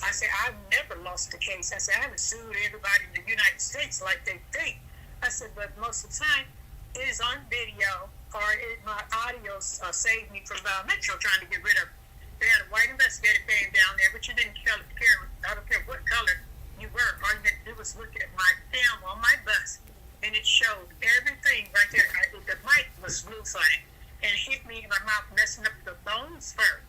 I said, I've never lost a case. I said, I haven't sued everybody in the United States like they think. I said, but most of the time, it is on video, or my audio saved me from Metro trying to get rid of it. They had a white investigator came down there, but you didn't care, I don't care what color you were. All you had to do was look at my film on my bus, and it showed everything right there. The mic was loose on it, and it hit me in my mouth, messing up the bones first.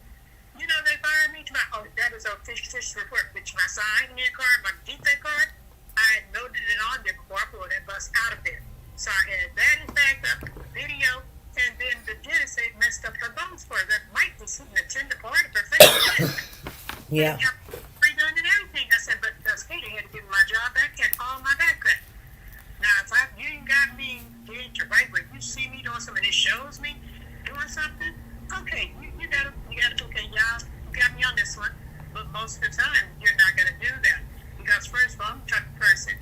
They fired me to that is a official report, which my sign in card, my defect card, I had noted it on there before I pulled that bus out of there. So I had that in back up, video, and then the dentist said messed up her bones for her. That mic was hitting the tender part of her face. Yeah. Redone and everything. I said, but because Katie had to give me my job back and all my back cut. Now, if you ain't got me getting to right where you see me doing something, it shows me doing something, okay, you gotta okay, y'all, you got me on this one. But most of the time, you're not gonna do that. Because first of all, I'm the type of person,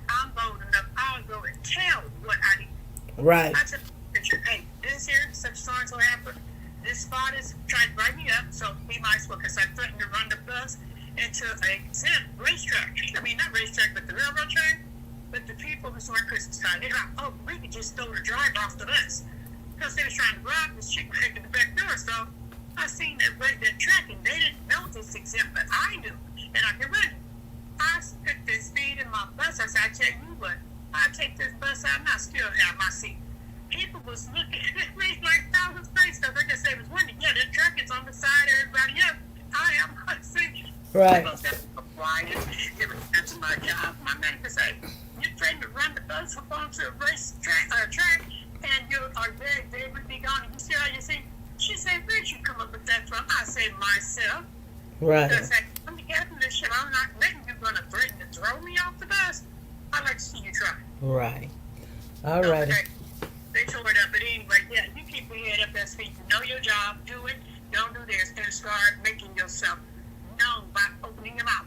I'm bold enough, I'll go and tell what I need. Right. I tell the picture, hey, this here, such so happened. This spot is trying to write me up, so he might as well, because I threatened to run the bus into a racetrack. I mean, not racetrack, but the railroad track. But the people who saw Christmas time, they're like, oh, we could just throw the driver off the bus. Because they was trying to rob this chick back in the back door. So I seen that track, and they didn't know this exempt, but I knew, and I could run it. I took the speed in my bus. I said, I tell you what, I take this bus out and I still have my seat. People was looking at me like I was crazy. So they just say it was windy. Yeah, the truck is on the side of everybody else. I am my seat. Right. It was my job. My manager said, you're trying to run the bus up onto a track, and you are they would be gone. And you see how you see? She said, where'd you come up with that from? I said, myself. Right. Because I'm the captain of this shit. I'm not letting you going to threaten to throw me off the bus. I'd like to see you try. Right. All right. Okay. They tore it up. But anyway, yeah, you keep your head up, that's feet. You know your job. Do it. Don't do this. And start making yourself known by opening your mouth.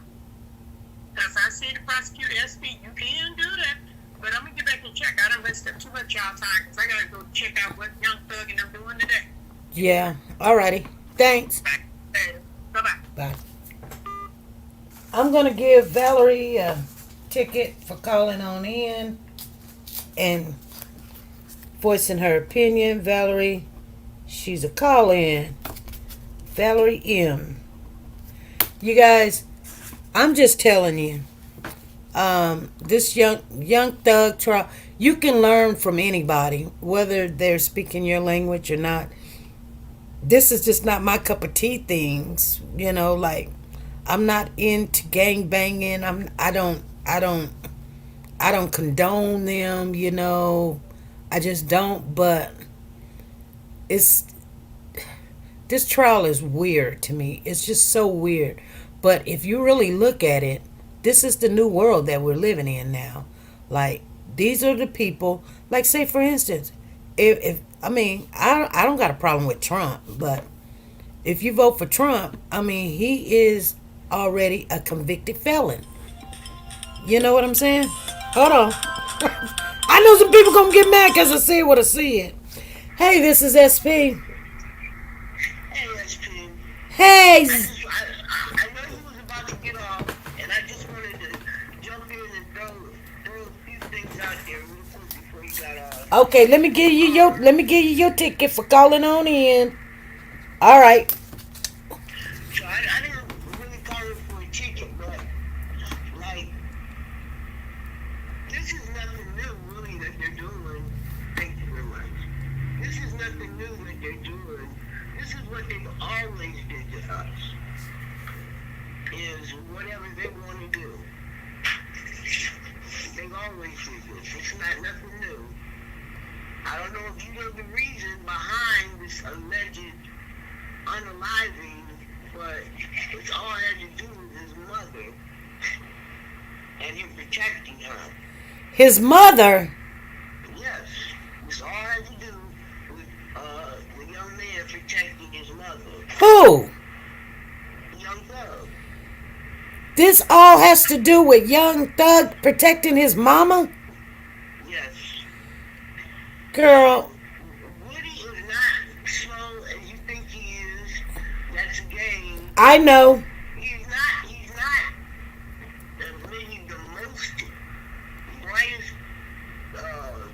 Because I see the prosecute SB. You can do that. But I'm going to get back and check. I done wasted too much y'all time because I got to go check out what Young Thug and them doing today. Yeah. Alrighty. Thanks. Bye-bye. Bye. I'm going to give Valerie a ticket for calling on in and voicing her opinion. Valerie, she's a call-in. Valerie M. You guys, I'm just telling you, this young thug trial, you can learn from anybody, whether they're speaking your language or not. This is just not my cup of tea things, like I'm not into gang banging. I don't condone them, I just don't, but this trial is weird to me. It's just so weird. But if you really look at it, this is the new world that we're living in now. Like, these are the people, like, say for instance, if I don't got a problem with Trump, but if you vote for Trump, he is already a convicted felon. You know what I'm saying? Hold on. I know some people gonna get mad because I said what I said. Hey, this is SP. Hey, SP. Hey. I know you was about to get off, and I just wanted to jump in and throw a few things out there real quick before you got off. Okay, let me give you your ticket for calling on in. All right. So I didn't really call it for a ticket, but like this is nothing new really that they're doing. Thank you very much. This is nothing new that they're doing. This is what they've always did to us. Is whatever they want to do. They've always did this. It's not nothing new. I don't know if you know the reason behind this alleged unaliving, but it's all had to do with his mother and him protecting her. His mother? Yes. It's all had to do with the young man protecting his mother. Who? Young Thug. This all has to do with Young Thug protecting his mama? Yes. Girl. Woody is not slow as you think he is. That's a game. I know. He's not maybe the most brightest,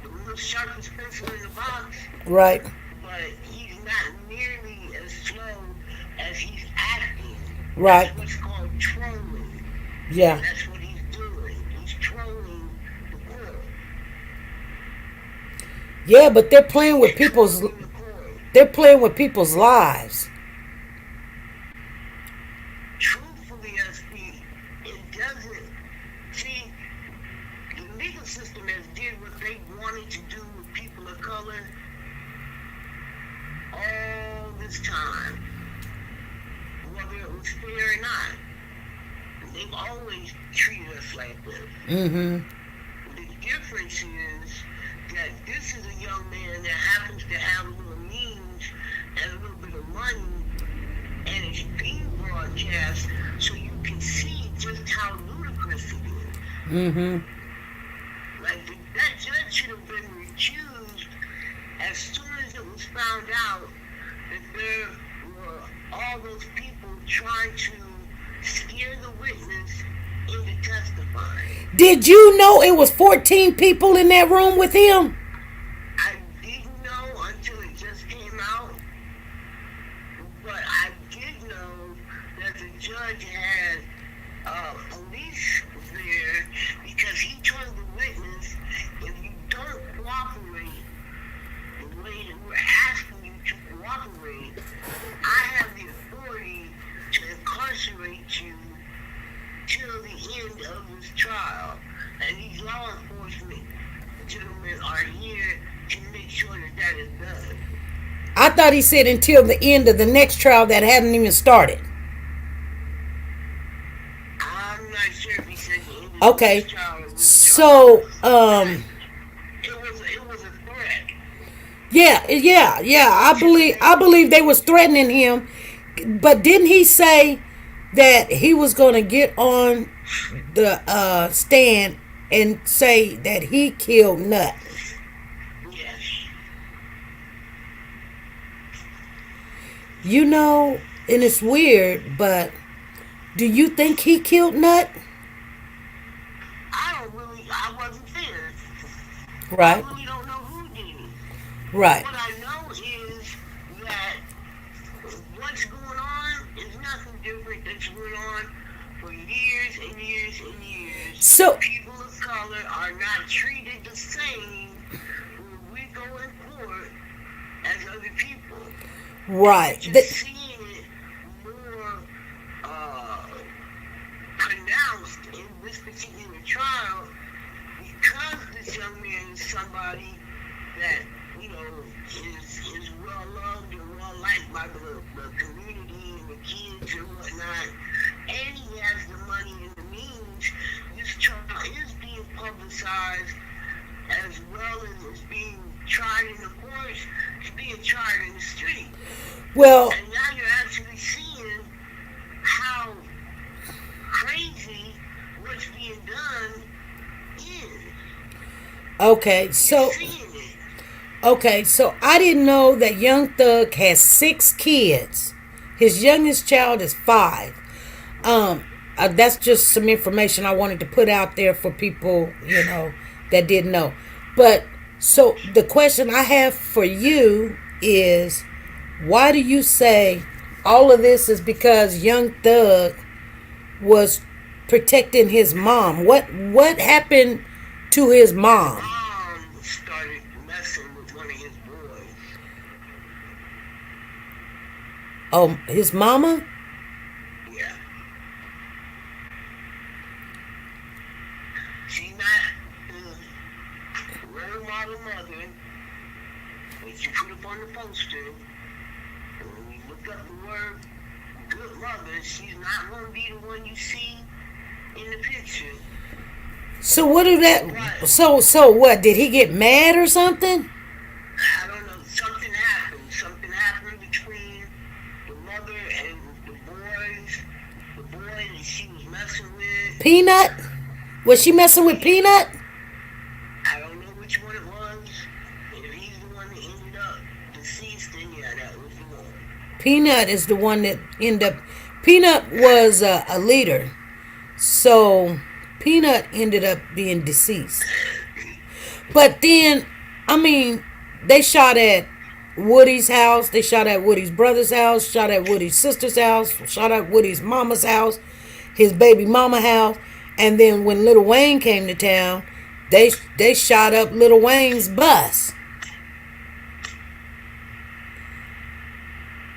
the most sharpest pencil in the box. Right. But he's not nearly as slow as he's acting. Right. That's what's called trolling. Yeah. That's what he's doing. He's trolling the court. Yeah, but they're playing with people's lives. Truthfully, SP, it doesn't. See, the legal system has did what they wanted to do with people of color all this time, whether it was fair or not. They've always treated us like this. Mm-hmm. The difference is that this is a young man that happens to have a little means and a little bit of money, and it's being broadcast so you can see just how ludicrous it is. Mm-hmm. Like, that judge should have been recused as soon as it was found out that there were all those people trying to scare the witness into testifying. Did you know it was 14 people in that room with him? I didn't know until it just came out, but I did know that the judge had police there because he told the witness, if you don't cooperate the way that we're asking you to cooperate, I have the authority to incarcerate you till the end of this trial. And these law enforcement gentlemen are here to make sure that that is done. I thought he said until the end of the next trial that hadn't even started. I'm not sure if he said the end of Okay. this trial or this So, trial. It was a threat. yeah. I believe they was threatening him. But didn't he say that he was going to get on the stand and say that he killed Nut. Yes. You know, and it's weird, but do you think he killed Nut? I wasn't there. Right, I really don't know who did it. right. What I know is that what's going on is nothing different that's went on for years and years and years. So, People of color are not treated the same when we go in court as other people. right. Just seeing it more pronounced in this particular trial because this young man is somebody that, you know, is well loved and well liked by the community and the kids and whatnot, and he has the money and the means. This trial is being publicized as well as it's being tried in the courts. It's being tried in the street. Well, And now you're actually seeing how crazy what's being done is. okay, so You're seeing it. okay, so I didn't know that Young Thug has 6 kids. His youngest child is 5. That's just some information I wanted to put out there for people, you know, that didn't know. But so the question I have for you is, why do you say all of this is because Young Thug was protecting his mom? What happened to his mom? Mom started messing with one of his boys. Oh, his mama? Yeah. She's not the role model mother that you put up on the poster. And when you look up the word good mother, she's not going to be the one you see in the picture. So what do that? So what? Did he get mad or something? I don't know. Something happened. Something happened between the mother and the boys. The boy that she was messing with. Peanut? Was she messing with Peanut? I don't know which one it was. And if he's the one that ended up deceased, then yeah, that was the one. Peanut is the one that ended up. Peanut was a leader, so Peanut ended up being deceased. But then, I mean, they shot at Woody's house. They shot at Woody's brother's house. Shot at Woody's sister's house. Shot at Woody's mama's house. His baby mama house. And then when Lil Wayne came to town, they shot up Lil Wayne's bus.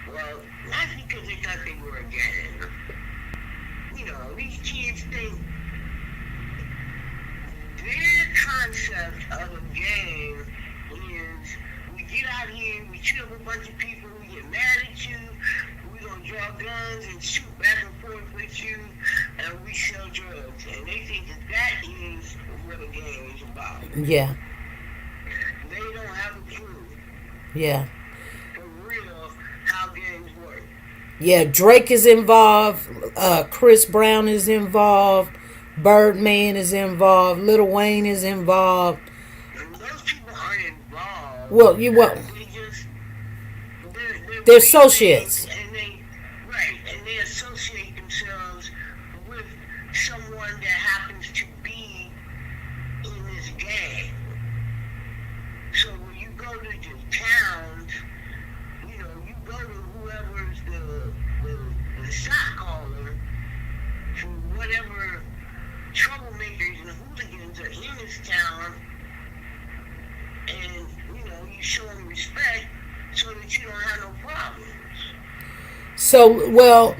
Well, that's because they thought they were a gang. You know, these kids think their concept of a gang is we get out here, we shoot up a bunch of people, we get mad at you, we gonna draw guns and shoot back and forth with you, and we sell drugs. And they think that is what a gang is about. Yeah, They don't have a clue, yeah. for real, how gangs work. Yeah, Drake is involved. Chris Brown is involved. Birdman is involved. Lil Wayne is involved. And those people aren't involved. Well, They just they're associates. and they associate themselves with someone that happens to be in this gang. So when you go to the towns, you know, you go to whoever's the shot caller for whatever troublemakers and hooligans are in this town, and you know, you show them respect so that you don't have no problems. So, well,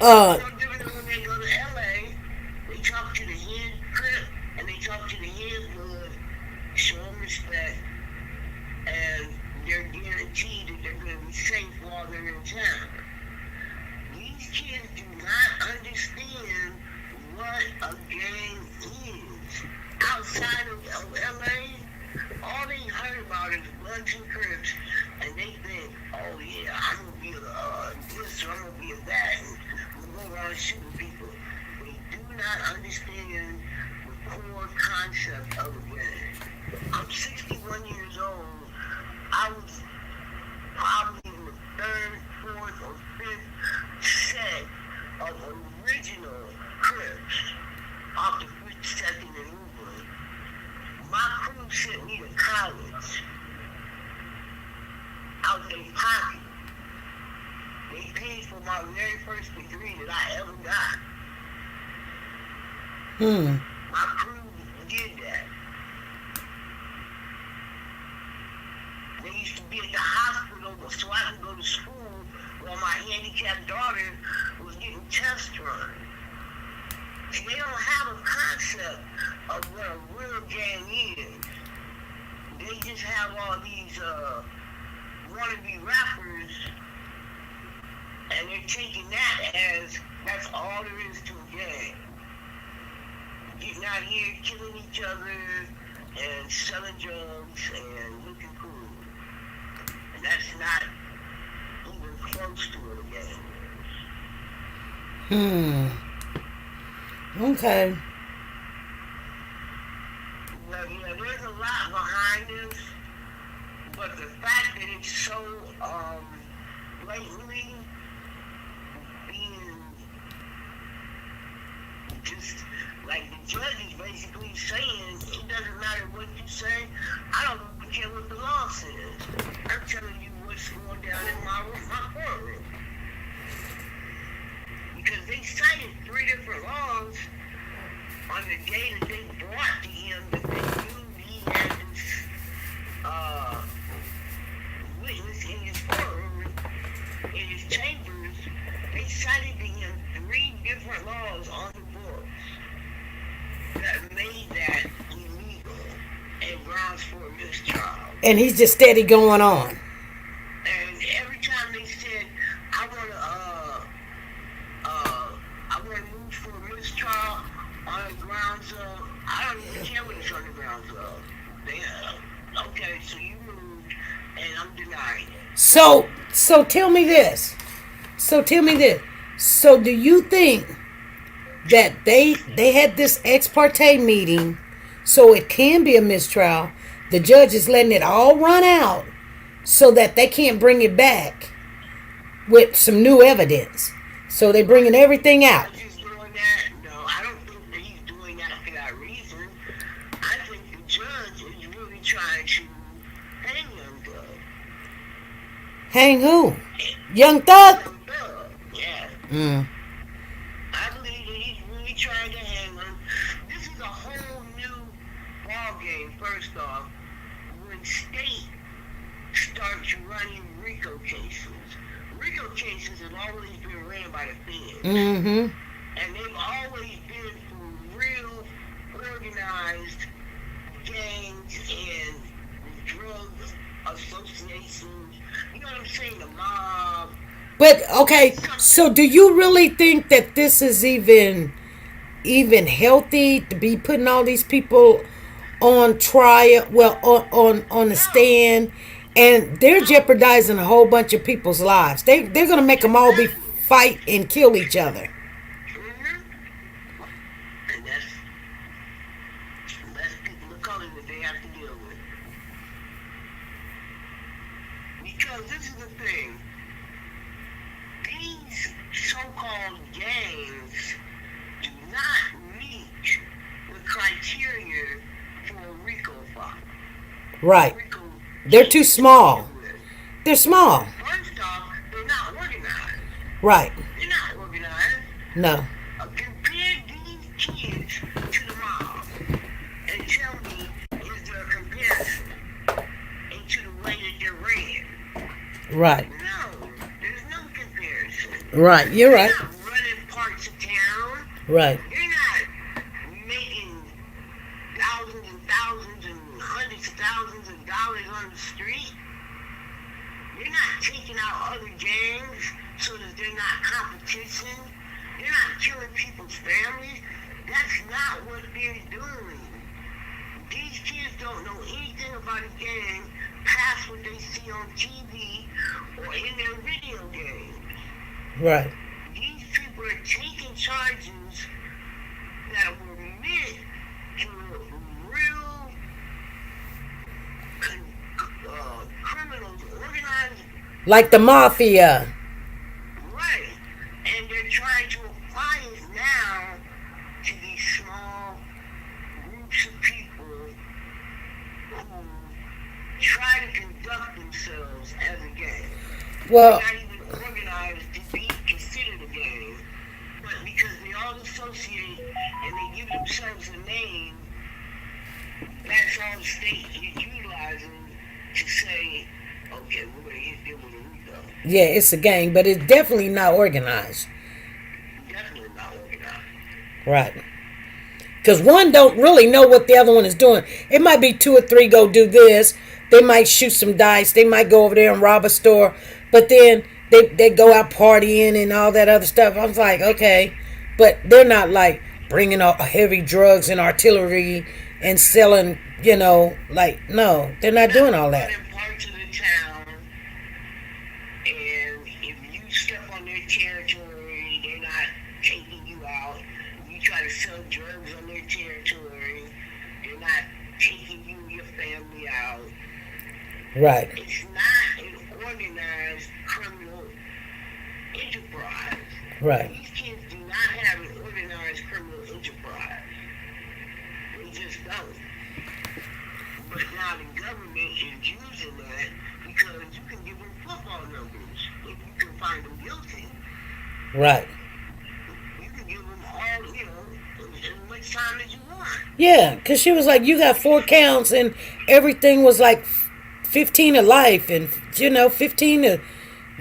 No different than when they go to LA, they talk to the head crip and they talk to the head blood, show them respect, and they're guaranteed that they're going to be safe while they're in town. These kids do not understand what a gang is. Outside of LA, all they heard about is Bloods and Crips, and they think, oh yeah, I'm gonna be a this or I'm gonna be a that, and I'm gonna around shooting people. They do not understand the core concept of the game. I'm 61 years old. I was probably in the third, fourth, or fifth set of original Crips off the 52nd in England. My crew sent me to college out their pocket. They paid for my very first degree that I ever got. My crew did that. They used to be at the hospital so I could go to school while my handicapped daughter was getting tests run. See, they don't have a concept of what a real gang is. They just have all these wannabe rappers, and they're taking that as that's all there is to a gang. Getting out here, killing each other, and selling drugs, and looking cool. And that's not even close to it again. Okay. Well, yeah, there's a lot behind this, but the fact that it's so blatantly being just like the judge is basically saying it doesn't matter what you say, I don't care what the law says. I'm telling you what's going down in my courtroom. Because they cited 3 different laws on the day that they brought to him that they knew he had this witness in his courtroom, in his chambers. They cited to him 3 different laws on the books that made that illegal and grounds for a mistrial. And he's just steady going on. And every time they said, I want to move for a mistrial on the grounds of, I don't even care what it's on the grounds of. They, okay, so you moved, and I'm denying it. So tell me this. So do you think that they had this ex parte meeting so it can be a mistrial? The judge is letting it all run out so that they can't bring it back with some new evidence. So they're bringing everything out. He's doing that? No, I don't think that he's doing that for that reason. I think the judge is really trying to hang Young Thug. Hang who? Young Thug? Young Thug, yeah. I believe that he's really trying to hang him. This is a whole new ball game, first off, when state starts running RICO cases. RICO cases have always been ran by the feds. And they've always been for real organized gangs and drug associations. You know what I'm saying? The mob. But okay, so do you really think that this is even healthy to be putting all these people on trial, well, on the stand, and they're jeopardizing a whole bunch of people's lives? They're gonna make them all be fight and kill each other. And that's people of color that they have to deal with. Because this is the thing. These so-called gangs do not meet the criteria for a RICO file. Right. RICO They're too small. They're small. First off, they're not organized. Right. They're not organized. No. Compare these kids to the mob and tell me, is there a comparison into the way that they're ran? Right. No, there's no comparison. Right. You're right. They're not running parts of town. Right. They're not making thousands and thousands and hundreds of thousands of dollars on the street. They're not taking out other gangs so that they're not competition. They're not killing people's families. That's not what they're doing. These kids don't know anything about a gang past what they see on TV or in their video games. Right. These people are changing charges that were meant to real criminals, organized. Like the mafia. Right. And they're trying to apply it now to these small groups of people who try to conduct themselves as a gang. Well, They're not even organized to be considered a gang, but because they all associate and they give themselves a name, that's all the state is utilizing to say, okay, we're going to hit them with a RICO. yeah, it's a gang, but it's definitely not organized. Definitely not organized. Right. Because one don't really know what the other one is doing. It might be two or three go do this. They might shoot some dice. They might go over there and rob a store. But then they go out partying and all that other stuff. I was like, okay. But they're not like bringing out heavy drugs and artillery and selling, like, no. They're not doing all that. They're parts of the town, and if you step on their territory, they're not taking you out. If you try to sell drugs on their territory, they're not taking you and your family out. Right. It's not an organized criminal enterprise. Right. These kids do not have an organized criminal enterprise. They just don't. But now the government is using that because you can give them football numbers if you can find them guilty. Right. You can give them all, as much time as you want. Yeah, because she was like, you got 4 counts and everything was like 15 to life and, 15 to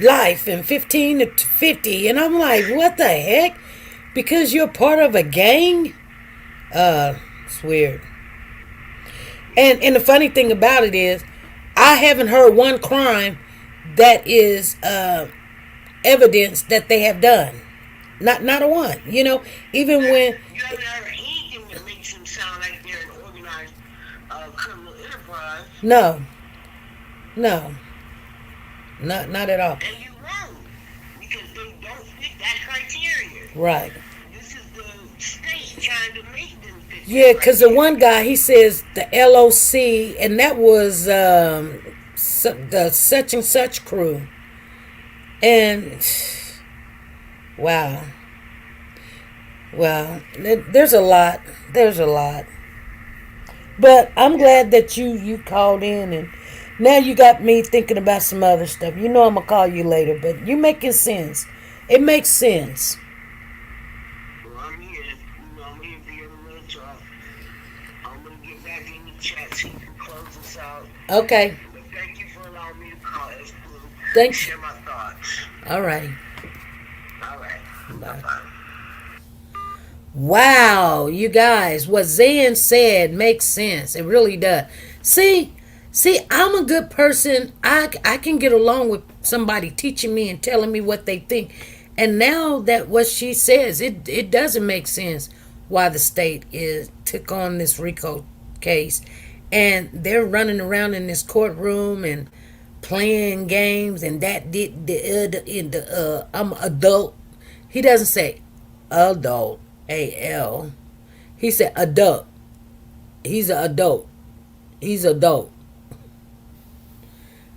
life and 15 to 50. And I'm like, what the heck? Because you're part of a gang? It's weird. And the funny thing about it is, I haven't heard one crime that is evidence that they have done. Not a one. Even when... You haven't heard anything that makes them sound like they're an organized criminal enterprise. No. Not at all. And you won't, because they don't fit that criteria. Right. This is the state trying to make them fit. Yeah, because the one guy, he says the LOC, and that was the such and such crew. And, wow. Well, there's a lot. But I'm glad that you called in, and now you got me thinking about some other stuff. I'm going to call you later, but you're making sense. It makes sense. Well, I'm here. I'm here for your little talk. I'm going to get back in the chat so you can close us out. Okay. But thank you for allowing me to call. Thanks. Share my thoughts. All right. All right. Bye. Bye. Wow, you guys, what Zayn said makes sense. It really does. See, I'm a good person. I can get along with somebody teaching me and telling me what they think. And now that what she says, it doesn't make sense why the state took on this RICO case. And they're running around in this courtroom and playing games and that I'm adult. He doesn't say adult. AL. He said adult. He's an adult. He's adult.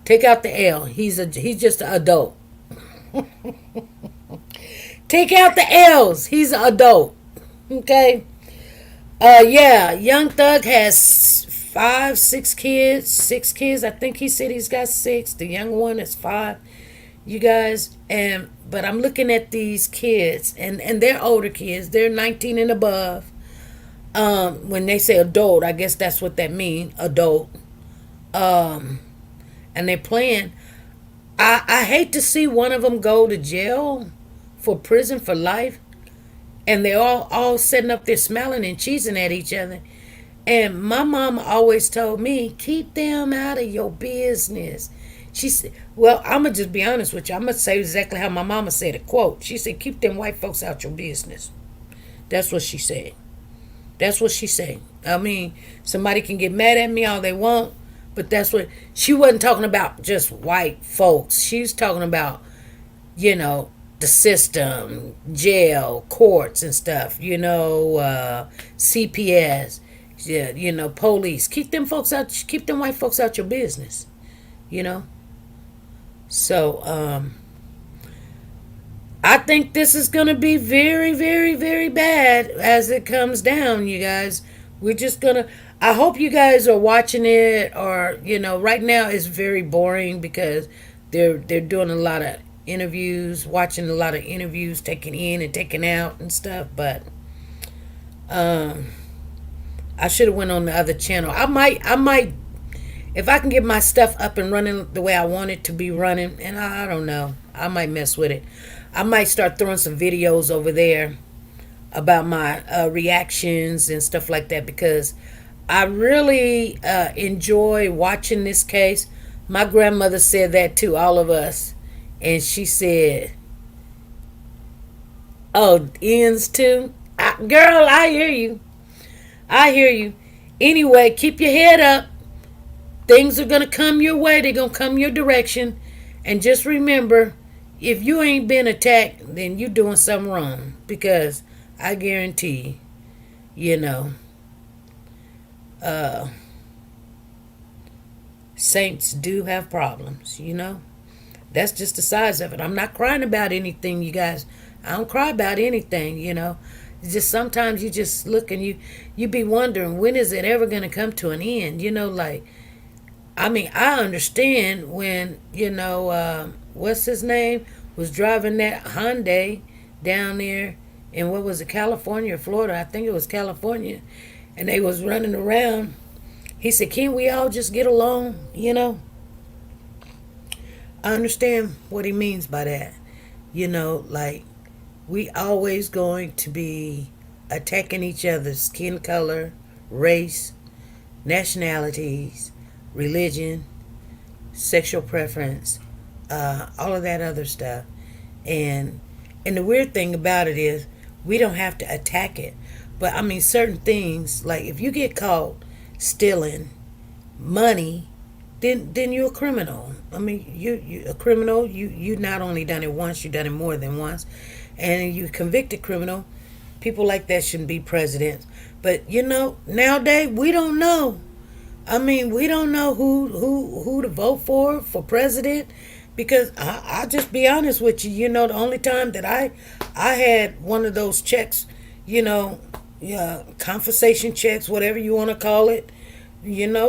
Take out the L. He's just an adult. Take out the L's. He's an adult. Okay. Yeah. Young Thug has 5, 6 kids. 6 kids. I think he said he's got 6. The young one is 5. You guys, but I'm looking at these kids, and they're older kids. They're 19 and above. When they say adult, I guess that's what that means, adult. And they're playing. I hate to see one of them go to jail for prison for life, and they're all sitting up there smiling and cheesing at each other. And my mom always told me, keep them out of your business. She said, well, I'm going to just be honest with you. I'm going to say exactly how my mama said it. Quote, she said, keep them white folks out your business. That's what she said. That's what she said. I mean, somebody can get mad at me all they want, but that's what... She wasn't talking about just white folks. She was talking about, the system, jail, courts and stuff, CPS, yeah, police. Keep them white folks out your business, you know. So, I think this is going to be very, very, very bad as it comes down, you guys. We're just going to, I hope you guys are watching it, or, right now it's very boring because they're doing a lot of interviews, watching a lot of interviews, taking in and taking out and stuff, but I should have went on the other channel. I might, if I can get my stuff up and running the way I want it to be running, and I don't know, I might mess with it. I might start throwing some videos over there about my reactions and stuff like that, because I really enjoy watching this case. My grandmother said that to all of us, and she said, "Oh, ends too, girl. I hear you. I hear you. Anyway, keep your head up. Things are gonna come your way. They're gonna come your direction, and just remember." If you ain't been attacked, then you doing something wrong. Because I guarantee, saints do have problems, That's just the size of it. I'm not crying about anything, you guys. I don't cry about anything, It's just sometimes you just look and you be wondering, when is it ever going to come to an end? I understand when, what's his name, was driving that Hyundai down there in, what was it, California or Florida? I think it was California. And they was running around. He said, "Can't we all just get along?" I understand what he means by that. We always going to be attacking each other's skin color, race, nationalities, religion, sexual preference, all of that other stuff. And the weird thing about it is we don't have to attack it. But certain things, like if you get caught stealing money, then you're a criminal. You a criminal. You not only done it once, you done it more than once, and you convicted criminal. People like that shouldn't be presidents. But nowadays we don't know. We don't know who to vote for president, because I'll just be honest with you. The only time that I had one of those checks, compensation checks, whatever you want to call it,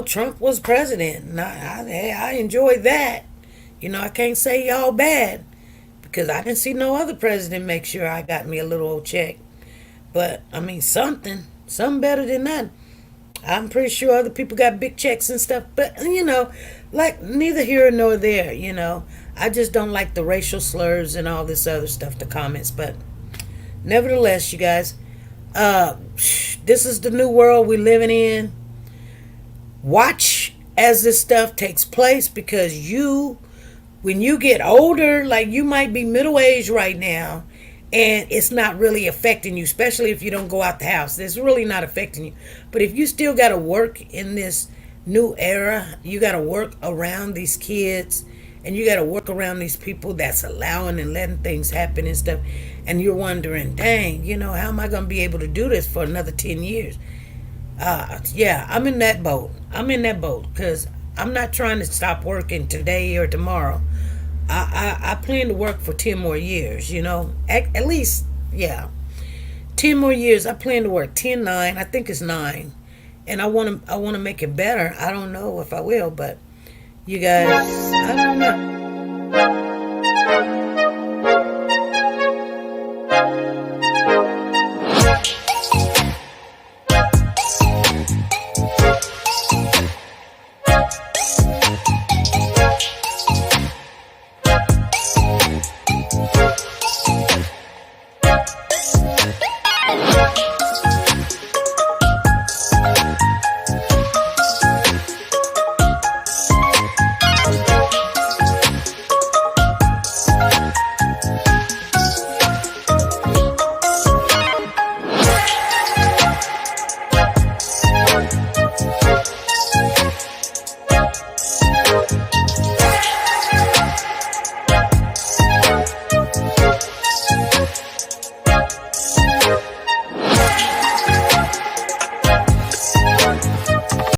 Trump was president, and I enjoyed that. I can't say y'all bad, because I didn't see no other president make sure I got me a little old check. But something better than that. I'm pretty sure other people got big checks and stuff, but like neither here nor there. I just don't like the racial slurs and all this other stuff, the comments. But nevertheless, you guys, this is the new world we're living in. Watch as this stuff takes place, because when you get older, like you might be middle-aged right now, and it's not really affecting you, especially if you don't go out the house. It's really not affecting you. But if you still got to work in this new era, you got to work around these kids, and you got to work around these people that's allowing and letting things happen and stuff, and you're wondering, dang, how am I going to be able to do this for another 10 years? Yeah, I'm in that boat. Because I'm not trying to stop working today or tomorrow. I plan to work for 10 more years, at least, yeah, 10 more years. I plan to work 10, 9, I think it's 9, and I want to make it better. I don't know if I will, but you guys, I don't know.